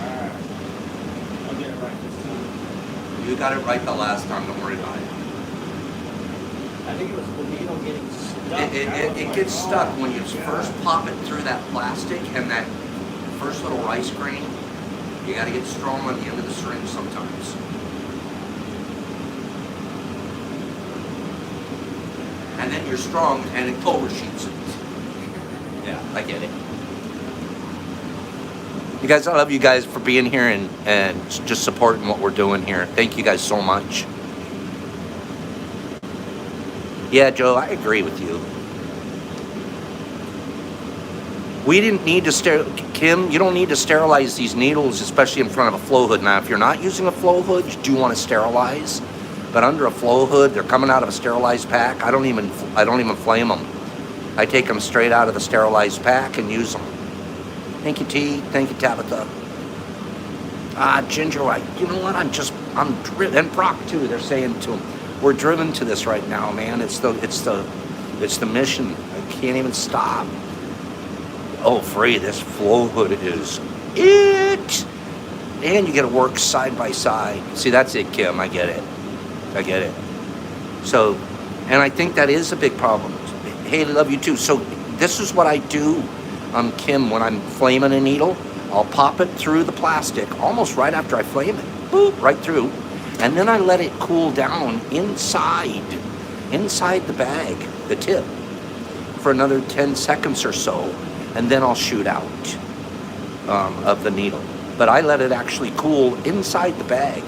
Alright. I'll get it right this time. You got it right the last time, don't worry about it. I think it was the needle getting stuck. It gets stuck when you first pop it through that plastic and that first little rice grain. You got to get strong on the end of the syringe sometimes. And then you're strong and it overshoots it. Yeah, I get it. You guys, I love you guys for being here and just supporting what we're doing here. Thank you guys so much. Yeah, Joe, I agree with you. We didn't need to Kim, you don't need to sterilize these needles, especially in front of a flow hood. Now, if you're not using a flow hood, you do want to sterilize. But under a flow hood, they're coming out of a sterilized pack. I don't even flame them. I take them straight out of the sterilized pack and use them. Thank you, T. Thank you, Tabitha. Ginger, you know what? I'm driven, and Brock too. They're saying to him, we're driven to this right now, man. It's the It's the mission. I can't even stop. Oh, Free, this flow hood is it. And you get to work side by side. See, that's it, Kim. I get it. I get it. So, and I think that is a big problem. Hey, I love you too. So this is what I do, Kim, when I'm flaming a needle. I'll pop it through the plastic almost right after I flame it. Boop, right through. And then I let it cool down inside the bag, the tip, for another 10 seconds or so. And then I'll shoot out of the needle. But I let it actually cool inside the bag.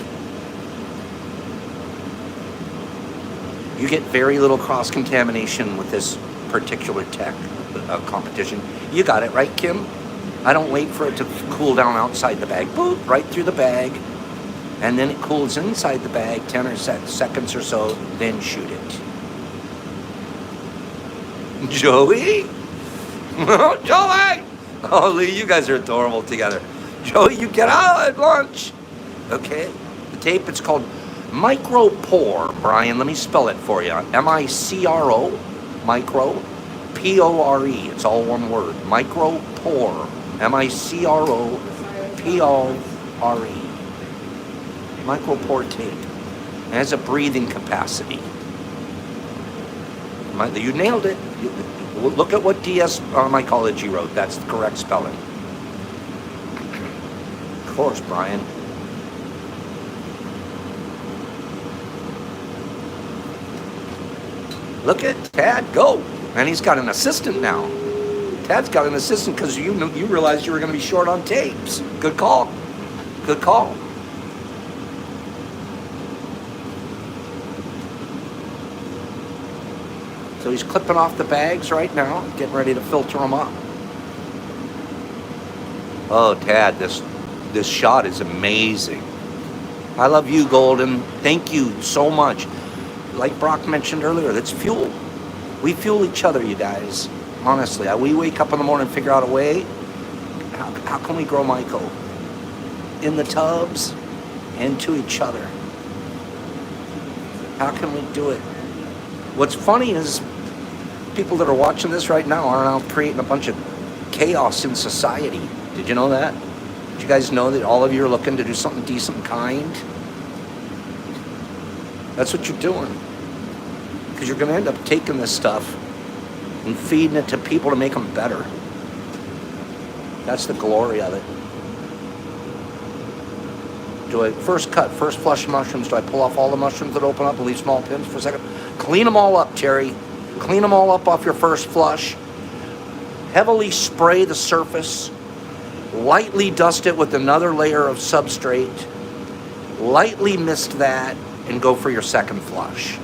You get very little cross-contamination with this particular tech competition. You got it, right, Kim? I don't wait for it to cool down outside the bag. Boop, right through the bag. And then it cools inside the bag 10 or seconds or so, then shoot it. Joey? Joey! Oh, Lee, you guys are adorable together. Joey, you get out at lunch. Okay. The tape, it's called Micropore. Brian, let me spell it for you. M-I-C-R-O, micro, P-O-R-E. It's all one word. Micropore. M-I-C-R-O, P-O-R-E. Micropore tape. It has a breathing capacity. You nailed it. Look at what DS Mycology wrote. That's the correct spelling. Of course, Brian. Look at Tad go. And he's got an assistant now. Tad's got an assistant because you realized you were going to be short on tapes. Good call. Good call. So he's clipping off the bags right now, getting ready to filter them up. Oh, Tad, this shot is amazing. I love you, Golden. Thank you so much. Like Brock mentioned earlier, that's fuel. We fuel each other, you guys. Honestly, we wake up in the morning and figure out a way. How can we grow Myco? In the tubs and to each other. How can we do it? What's funny is people that are watching this right now are now creating a bunch of chaos in society. Did you know that? Did you guys know that all of you are looking to do something decent and kind? That's what you're doing. Because you're going to end up taking this stuff and feeding it to people to make them better. That's the glory of it. Do I first flush mushrooms? Do I pull off all the mushrooms that open up and leave small pins for a second? Clean them all up, Terry. Clean them all up off your first flush. Heavily spray the surface. Lightly dust it with another layer of substrate. Lightly mist that and go for your second flush.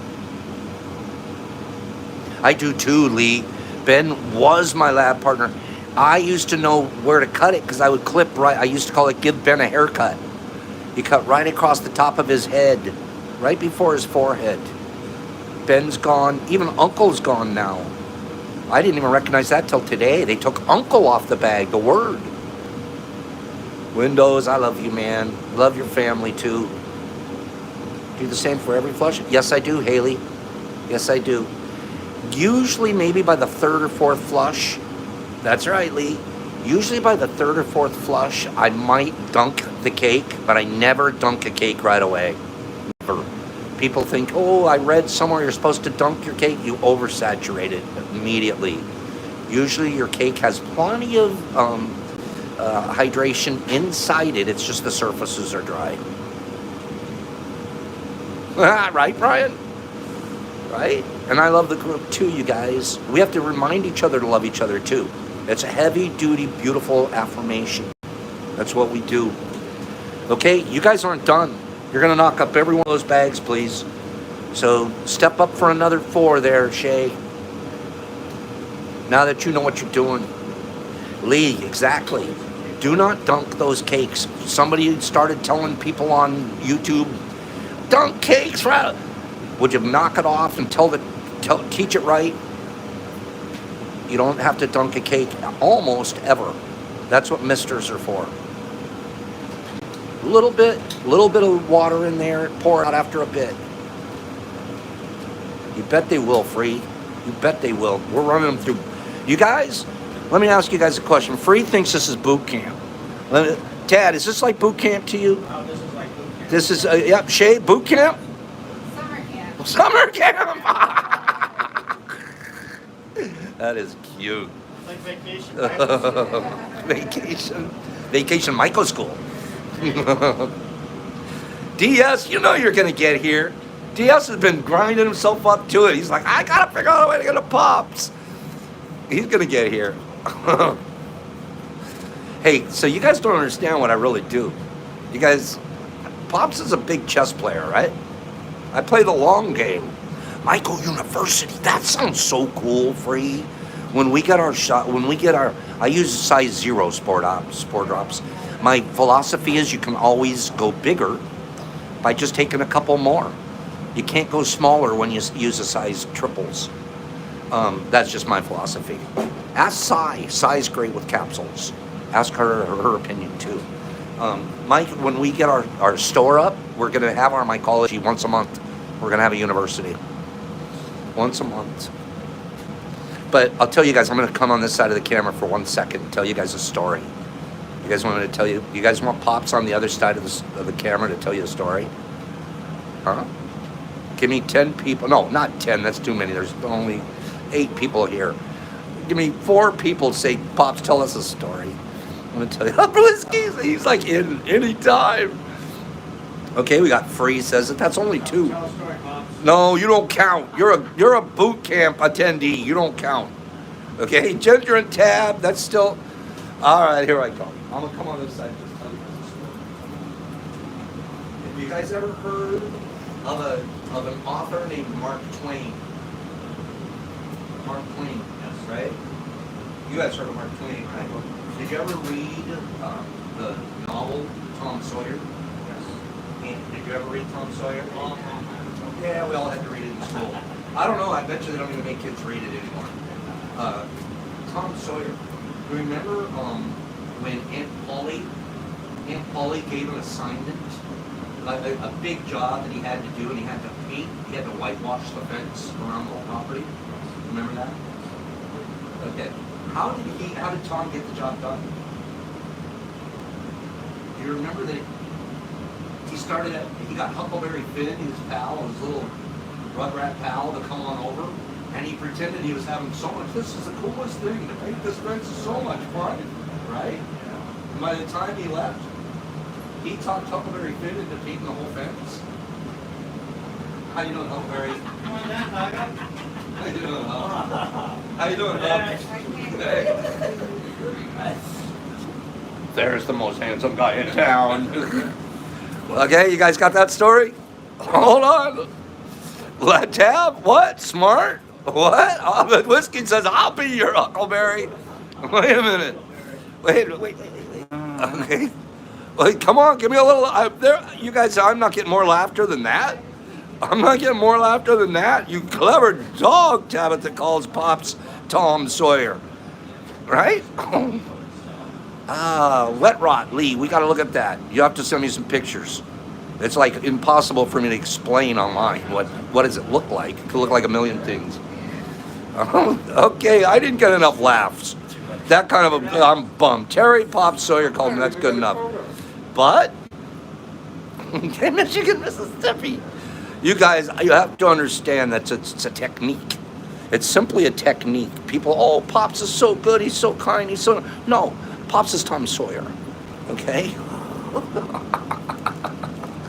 I do too, Lee. Ben was my lab partner. I used to know where to cut it because I would clip right. I used to call it give Ben a haircut. He cut right across the top of his head, right before his forehead. Ben's gone. Even Uncle's gone now. I didn't even recognize that till today. They took Uncle off the bag, the word. Windows, I love you, man. Love your family, too. Do the same for every flush? Yes, I do, Haley. Yes, I do. Usually maybe by the third or fourth flush. That's right, Lee. Usually by the third or fourth flush, I might dunk the cake, but I never dunk a cake right away. Never. People think, oh, I read somewhere you're supposed to dunk your cake. You oversaturate it immediately. Usually your cake has plenty of hydration inside it. It's just the surfaces are dry. Right, Brian? Right? And I love the group too, you guys. We have to remind each other to love each other too. It's a heavy-duty, beautiful affirmation. That's what we do. Okay, you guys aren't done. You're going to knock up every one of those bags, please. So step up for another 4 there, Shay. Now that you know what you're doing. Lee, exactly. Do not dunk those cakes. Somebody started telling people on YouTube, dunk cakes, right? Would you knock it off and teach it right? You don't have to dunk a cake almost ever. That's what misters are for. Little bit of water in there, pour it out after a bit. You bet they will, Free. You bet they will. We're running them through. You guys, let me ask you guys a question. Free thinks this is boot camp. Dad, is this like boot camp to you? Oh, this is like boot camp. This is, yep, Shay, boot camp? Summer camp. Summer camp! That is cute. It's like vacation. Right? Vacation Michael School. DS, you know you're going to get here. DS has been grinding himself up to it. He's like, I got to figure out a way to get to Pops. He's going to get here. Hey, so you guys don't understand what I really do. You guys, Pops is a big chess player, right? I play the long game. Michael University, that sounds so cool, Free. When we get our shot, I use size 0 sport drops. My philosophy is you can always go bigger by just taking a couple more. You can't go smaller when you use a size triples. That's just my philosophy. Ask Sai. Sai's great with capsules. Ask her opinion too. Mike, when we get our store up, we're going to have our mycology once a month. We're going to have a university. Once a month. But I'll tell you guys, I'm going to come on this side of the camera for 1 second and tell you guys a story. You guys want me to tell you? You guys want Pops on the other side of the camera to tell you a story? Huh? Give me 10 people. No, not 10. That's too many. There's only 8 people here. Give me 4 people. Say, Pops, tell us a story. I'm going to tell you. Whiskey. He's like, in any time. Okay, we got Free says it. That's only 2. Tell a story, Pops. No, you don't count. You're a boot camp attendee. You don't count. Okay, Ginger and Tab. That's still. All right, here I go. I'm gonna come on this side. Just tell you guys a story. Have you guys ever heard of an author named Mark Twain? Mark Twain, yes, right? You guys heard of Mark Twain, right? Did you ever read the novel Tom Sawyer? Yes. Did you ever read Tom Sawyer? Yeah, we all had to read it in school. I don't know. I bet you they don't even make kids read it anymore. Tom Sawyer. Remember when Aunt Polly gave an assignment, a big job that he had to do, and he had to paint, he had to whitewash the fence around the property. Remember that? Okay. How did Tom get the job done? Do you remember that he got Huckleberry Finn, his pal, his little rugrat pal, to come on over, and he pretended he was having so much, this is the coolest thing, to paint this fence is so much fun, right? And by the time he left, he talked Huckleberry Finn into painting the whole fence. How you doing, Huckleberry? How you doing, Huck? How you doing, Huck? Hey. There's the most handsome guy in town. Okay, you guys got that story? Hold on. Let Tab, what? Smart? What? Whiskey says, I'll be your Huckleberry. Wait a minute. Wait. Okay. Wait, come on, give me a little. You guys, I'm not getting more laughter than that. I'm not getting more laughter than that. You clever dog, Tabitha calls Pops Tom Sawyer. Right? Wet rot, Lee. We got to look at that. You have to send me some pictures. It's like impossible for me to explain online. What does it look like? It could look like a million things. Okay, I didn't get enough laughs. That kind of I'm bummed. Terry Pop Sawyer called me. That's good enough. But Michigan, Mississippi. You guys, you have to understand that it's a technique. It's simply a technique. People, oh, Pops is so good. He's so kind. He's so no. Pops is Tom Sawyer. Okay.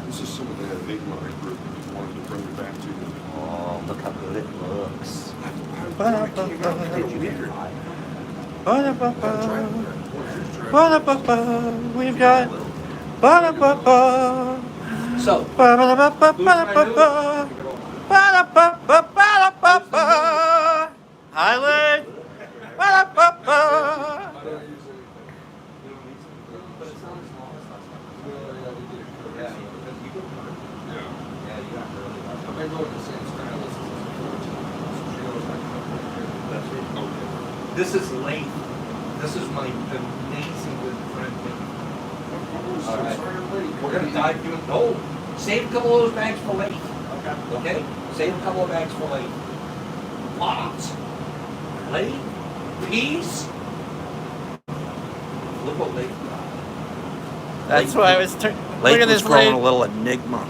This is some of that Enigma group that wanted to bring it back to you. Oh, look how good it looks. Did you hear it? We've got. So, Highland. this is Lane. This is my amazing good friend. All right. We're going to dive into it. Oh, save a couple of those bags for late. Okay? Save a couple of bags for late. pots. Late, peace. Look what Late got. That's why I was turning. Look Late at was this growing late. a little enigma.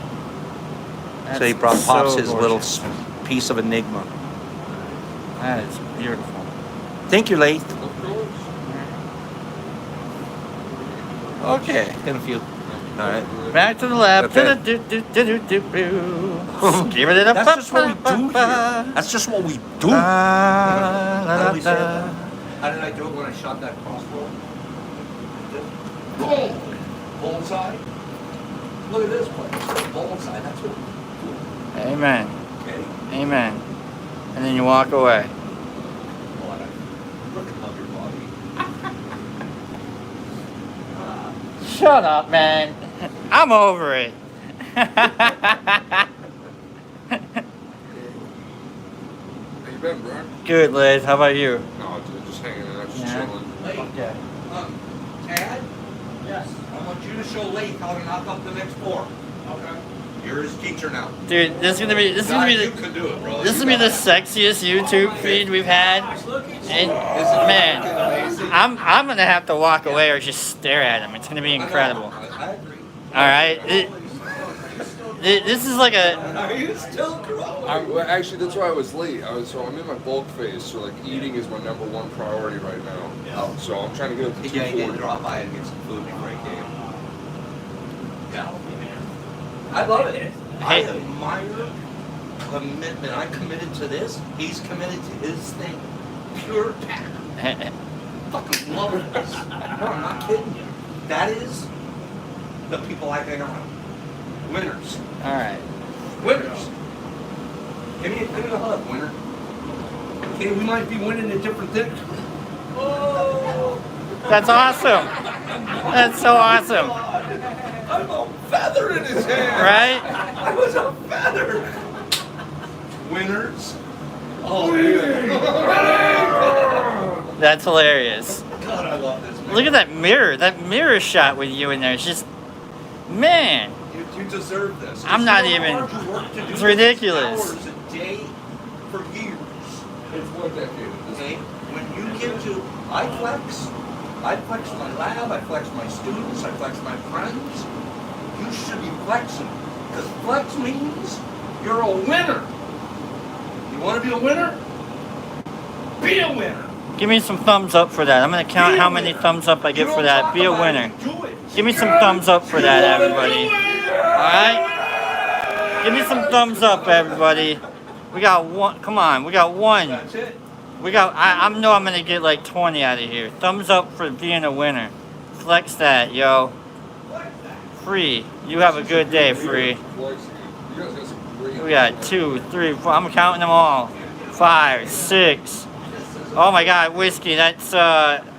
That's So he brought Pops so his little gorgeous. piece of enigma. That is beautiful. Thank you, Late. Of course. Okay. Got a few. All right. Back to the lab. Okay. Give it up. That's just what we do here. That's just what we do. How did we say that? How did I do it when I shot that crossbow? Boom! Bullseye. Look at this place. Bullseye. That's what we do. Amen. Okay. Amen. And then you walk away. What? Look at love your body. Shut up, man. I'm over it. How you been, bro? Good, Liz. How about you? No, dude, just hanging out, just Yeah. chilling. Okay. Tad, Yes. I want you to show Lake how to knock up the next four. Okay. You're his teacher now. Dude, this is gonna be You the can do it, bro. this is gonna be the sexiest YouTube feed we've had. And man, I'm gonna have to walk away or just stare at him. It's gonna be incredible. I agree. All right. This is like a. Are you still growing? Well, actually, that's why I was late. So I'm in my bulk phase, so like eating is my #1 priority right now. Yeah. So I'm trying to get up to He didn't 240. drop by and get some food before he came. Yeah. I love it. I Hey. admire commitment. I'm committed to this. He's committed to his thing. Pure passion. Fucking love this. No, I'm not kidding you. That is the people I hang around. Winners. All right. Winners. Give me a hug, winner. Okay, we might be winning a different thing. Oh! That's awesome. That's so awesome. I'm a feather in his hand. Right? I was a feather. Winners. Oh, man. That's hilarious. God, I love this, man. Look at that mirror. That mirror shot with you in there. It's just, man. You deserve this. I'm You not know how even- hard you work to do it's this? ridiculous. Hours a day for years. It's 1 decade. Okay? When you get to, I flex my lab, I flex my students, I flex my friends. You should be flexing. Because flex means you're a winner. You want to be a winner? Be a winner. Give me some thumbs up for that. I'm gonna count how many thumbs up I get for that. Be a winner. Do it. Give me some thumbs up for that, everybody. Alright? Give me some thumbs up, everybody. We got one. Come on, we got one. That's it. We got. I know I'm gonna get like 20 out of here. Thumbs up for being a winner. Flex that, yo. Free. You have a good day, Free. You guys got some great. We got 2, 3, 4. I'm counting them all. 5, 6. Oh my God, whiskey. That's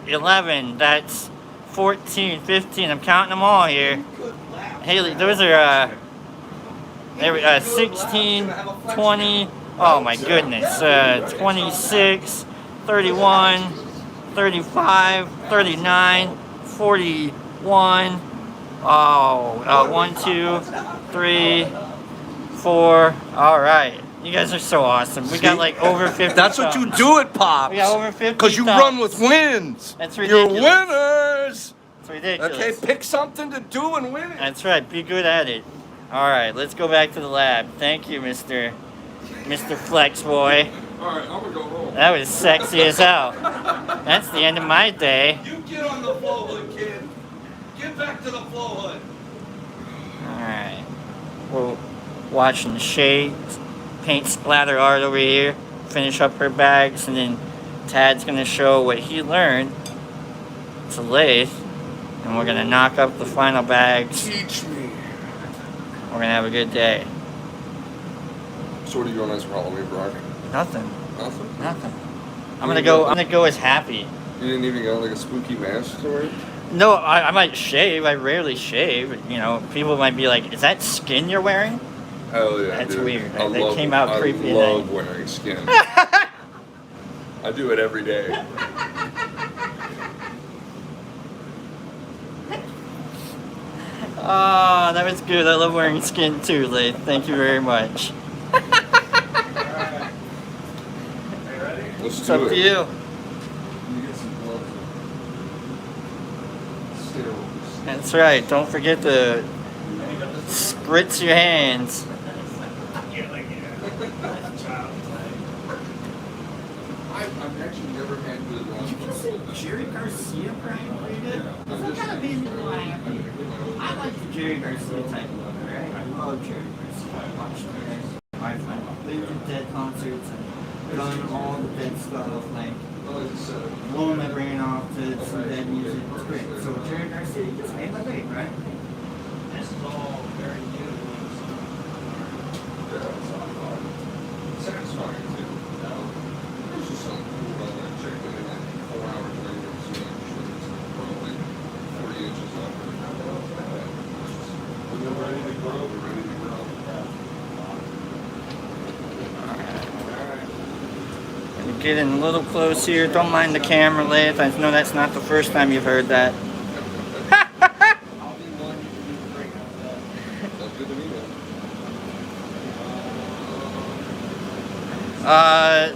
11. That's 14, 15. I'm counting them all here. Haley, those are 16, 20. Oh my goodness. 26, 31, 35, 39, 41. Oh, 1, 2, 3, 4. All right. You guys are so awesome. We got like over 50. That's what you thumbs. do it, Pops. We got over 50 Because you thumbs. run with wins. That's You're ridiculous. winners. It's ridiculous. Okay, pick something to do and win it. That's right. Be good at it. All right. Let's go back to the lab. Thank you, Mr. Flex Boy. Alright, I'm gonna go home. That was sexy as hell. That's the end of my day. You get on the flow hood, kid. Get back to the flow hood. Alright. We're watching Shay paint splatter art over here, finish up her bags, and then Tad's gonna show what he learned to lathe, and we're gonna knock up the final bags. Teach me. We're gonna have a good day. So what are you going as for Halloween, Brock? Nothing. Nothing? I'm gonna go as happy. You didn't even got like a spooky mask to wear? No, I might shave. I rarely shave. You know, people might be like, "Is that skin you're wearing?" Hell yeah, That's dude. weird. I That love, came out creepy I love today. wearing skin. I do it every day. Oh, that was good. I love wearing skin too, Lee. Thank you very much. Let's It's do up it. to you. Let me get some gloves. Steroids. That's right. Don't forget to spritz your hands. I've actually never had good lunch. Jerry Garcia, Brian, pretty good. Yeah, That's what kind of band do I have? I like the Jerry Garcia type of look, right? I love Jerry Garcia. I watched I've been to Dead concerts and done all the Dead stuff, like blowing my brain off to some Dead music. It's great. So Jerry Garcia just made my day, right? This is all very new to me. Satisfying too. There's just something cool about that chick that in like 4 hours later was doing shirts probably 40 inches up. When they're ready to grow, they're ready to grow. We're getting a little close here. Don't mind the camera, Leith. I know that's not the first time you've heard that. I'll be one you can do the breakout of that. Sounds good to me, man.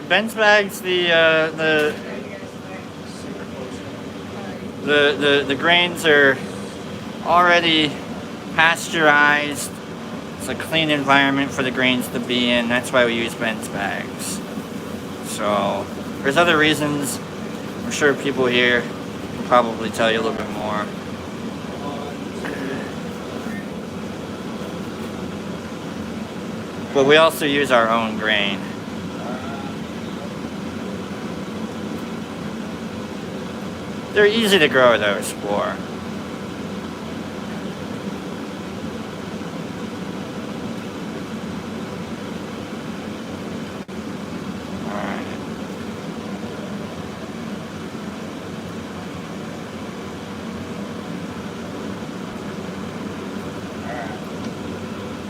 Ben's bags, the grains are already pasteurized. It's a clean environment for the grains to be in. That's why we use Ben's bags. So there's other reasons. I'm sure people here will probably tell you a little bit more. But we also use our own grain. They're easy to grow though, Spore. Alright.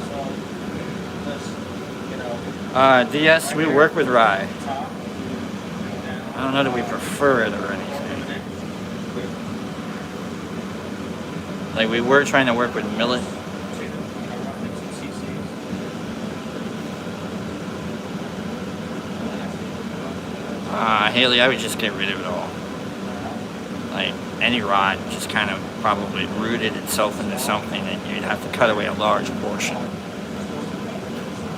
So, let's, DS, we work with rye. I don't know that we prefer it or anything. Like we were trying to work with millet. Haley, I would just get rid of it all. Like any rod just kind of probably rooted itself into something that you'd have to cut away a large portion.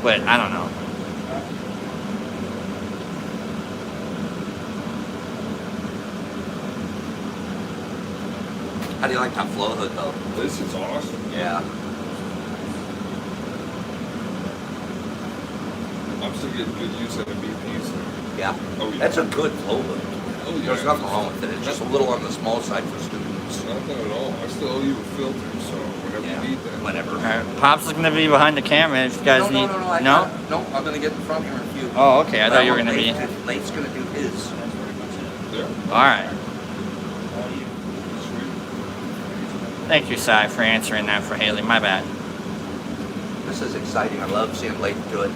But I don't know. How do you like that flow hood though? This is awesome. Yeah. I'm still getting good use out of BPs there. Yeah. Oh, yeah. That's a good flow hood. Oh, yeah. There's nothing wrong with it. It's just a little on the small side for students. Nothing at all. I still owe you a filter, so whenever Yeah. you need that. Whatever. Alright, Pop's gonna be behind the camera if you guys need. I No? got it. No, I'm gonna get in front here in a few. Oh, okay. I thought you were gonna be. Late's gonna do his. Yeah. All right. Thank you, Cy, for answering that for Haley. My bad. This is exciting. I love seeing Late do it.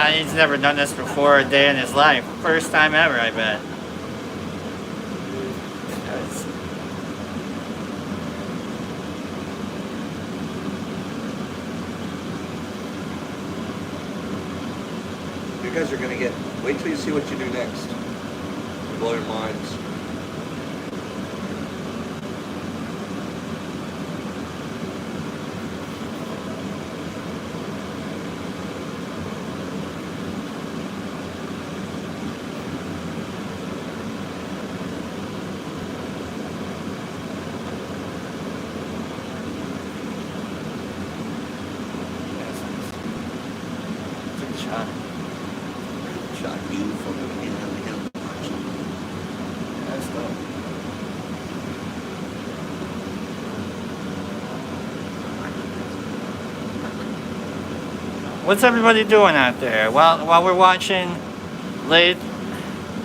He's never done this before a day in his life. First time ever, I bet. You guys are gonna get. Wait till you see what you do next. Blow your minds. shot. Shot you from the beginning of the hill. That's cool. What's everybody doing out there? While we're watching Lathe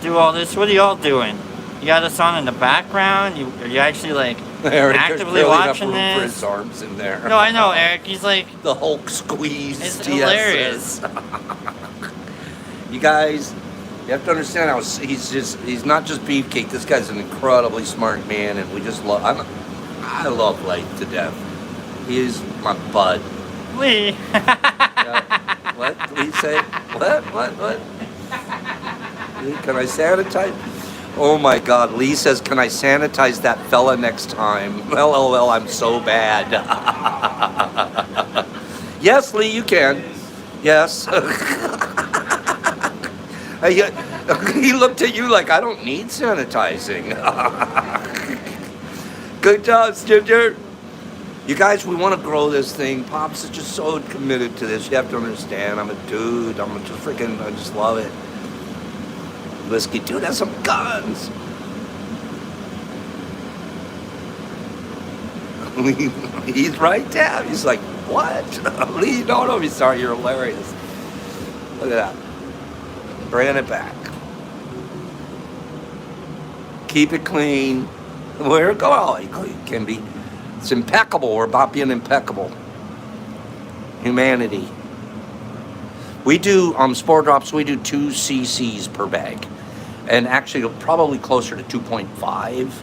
do all this, what are y'all doing? You got us on in the background? Are you actually like Eric, actively there's barely watching enough room for this? his arms in there. No, I know, Eric. He's like, The Hulk squeeze. it's TSS. hilarious. You guys, you have to understand how he's not just beefcake. This guy's an incredibly smart man, and we just love. I love Light to death. He is my bud. Lee. What? Lee say? What? Lee, can I sanitize? Oh my God, Lee says, can I sanitize that fella next time? LOL, I'm so bad. Yes, Lee, you can. Yes. He looked at you like, I don't need sanitizing. Good job, Ginger. You guys, we want to grow this thing. Pops is just so committed to this. You have to understand, I'm a dude. I just love it. Whiskey dude has some guns. He's right there. He's like, what? Lee, no, he's sorry. You're hilarious. Look at that. Bringing it back. Keep it clean. Where it go? Oh, it can be. It's impeccable. We're about being impeccable. Humanity. We do spore drops. We do 2 cc's per bag, and actually probably closer to 2.5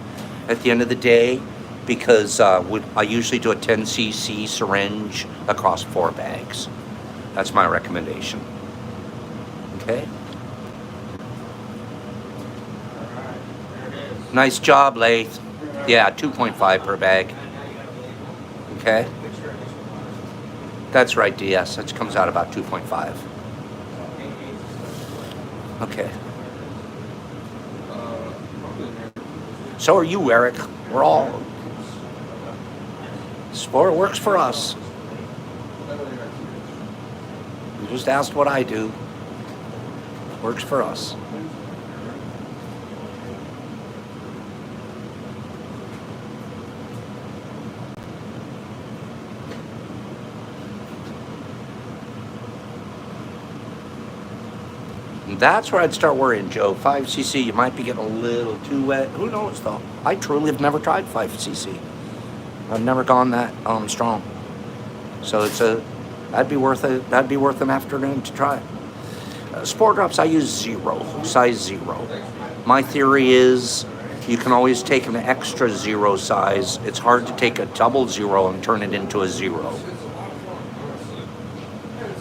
at the end of the day, because I usually do a 10 cc syringe across 4 bags. That's my recommendation. Okay. Nice job, Lathe. Yeah, 2.5 per bag. Okay. That's right, DS. That comes out about 2.5. Okay. So are you, Eric. We're all. Sport works for us. You just asked what I do. Works for us. That's where I'd start worrying, Joe. 5cc, you might be getting a little too wet. Who knows, though? I truly have never tried 5cc. I've never gone that strong. So that'd be worth an afternoon to try. Spore drops, I use 0, size 0. My theory is you can always take an extra 0 size. It's hard to take a double 0 and turn it into a 0.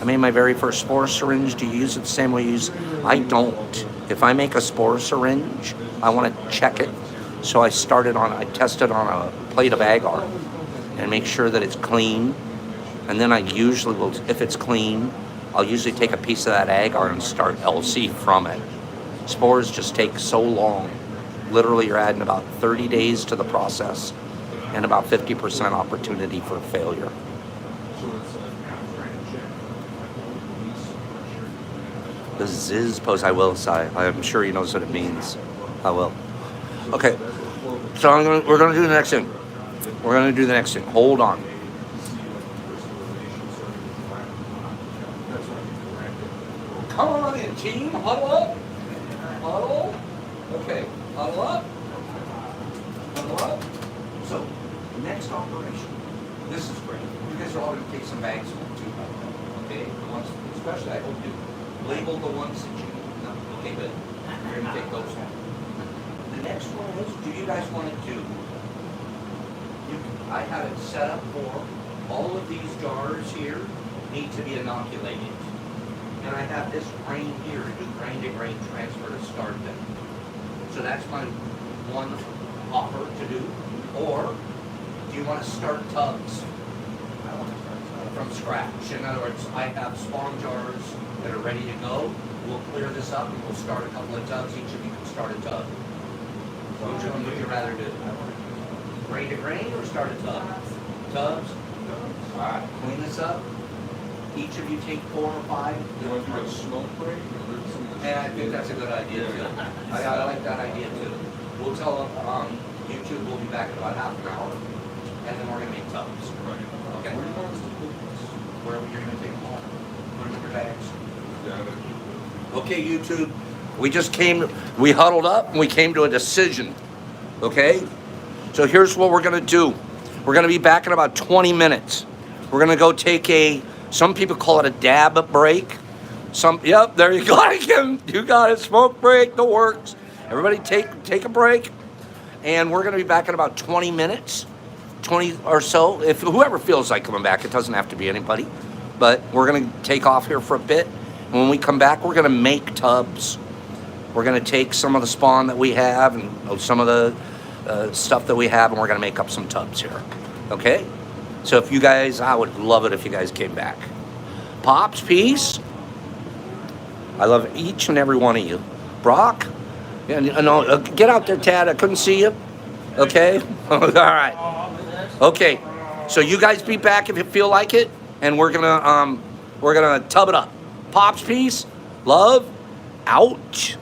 I made my very first spore syringe. Do you use it the same way you use? I don't. If I make a spore syringe, I want to check it. So I test it on a plate of agar and make sure that it's clean. And then I usually will, if it's clean, I'll usually take a piece of that agar and start LC from it. Spores just take so long. Literally, you're adding about 30 days to the process and about 50% opportunity for failure. The Ziz post, I will, Si. I'm sure he knows what it means. I will. Okay, so we're gonna do the next thing. Hold on. Come on in, team. Huddle up. Huddle. Okay, huddle up. Huddle up. So, next operation. This is great. You guys are all gonna take some bags too. Okay, especially I hope you label the ones that you no, okay, good. We're gonna take those ones. The next one is, do you guys want to do? I have it set up for all of these jars here need to be inoculated, and I have this grain here to do grain transfer to start them. So that's my one offer to do. Or do you want to start tubs? I want to start tubs from scratch. In other words, I have spawn jars that are ready to go. We'll clear this up and we'll start a couple of tubs. Each of you can start a tub. Which one would you rather do? Grain to grain or start a tub? Tubs? Alright, clean this up. each of you take 4 or 5. You want to do a smoke break? Or there's some- Yeah, I think that's a good idea too. I like that idea too. We'll tell them YouTube will be back in about half an hour, and then we're gonna make tubs. Right. Okay. Where do you want us to put this? Wherever you're gonna take them home. Put them in your bags. Down at- Okay, YouTube. We huddled up and we came to a decision. Okay? So here's what we're gonna do. We're gonna be back in about 20 minutes. We're gonna go take some people call it a dab break. Yep, there you got it, Kim. You got it. Smoke break, the works. Everybody take a break. And we're gonna be back in about 20 minutes. 20 or so. If whoever feels like coming back, it doesn't have to be anybody. But we're gonna take off here for a bit. And when we come back, we're gonna make tubs. We're gonna take some of the spawn that we have and some of the stuff that we have, and we're gonna make up some tubs here. Okay? So if you guys, I would love it if you guys came back. Pops, peace. I love each and every one of you. Brock, get out there, Tad. I couldn't see you. Okay? All right. Okay. So you guys be back if you feel like it, and we're gonna tub it up. Pops, peace, love, ouch.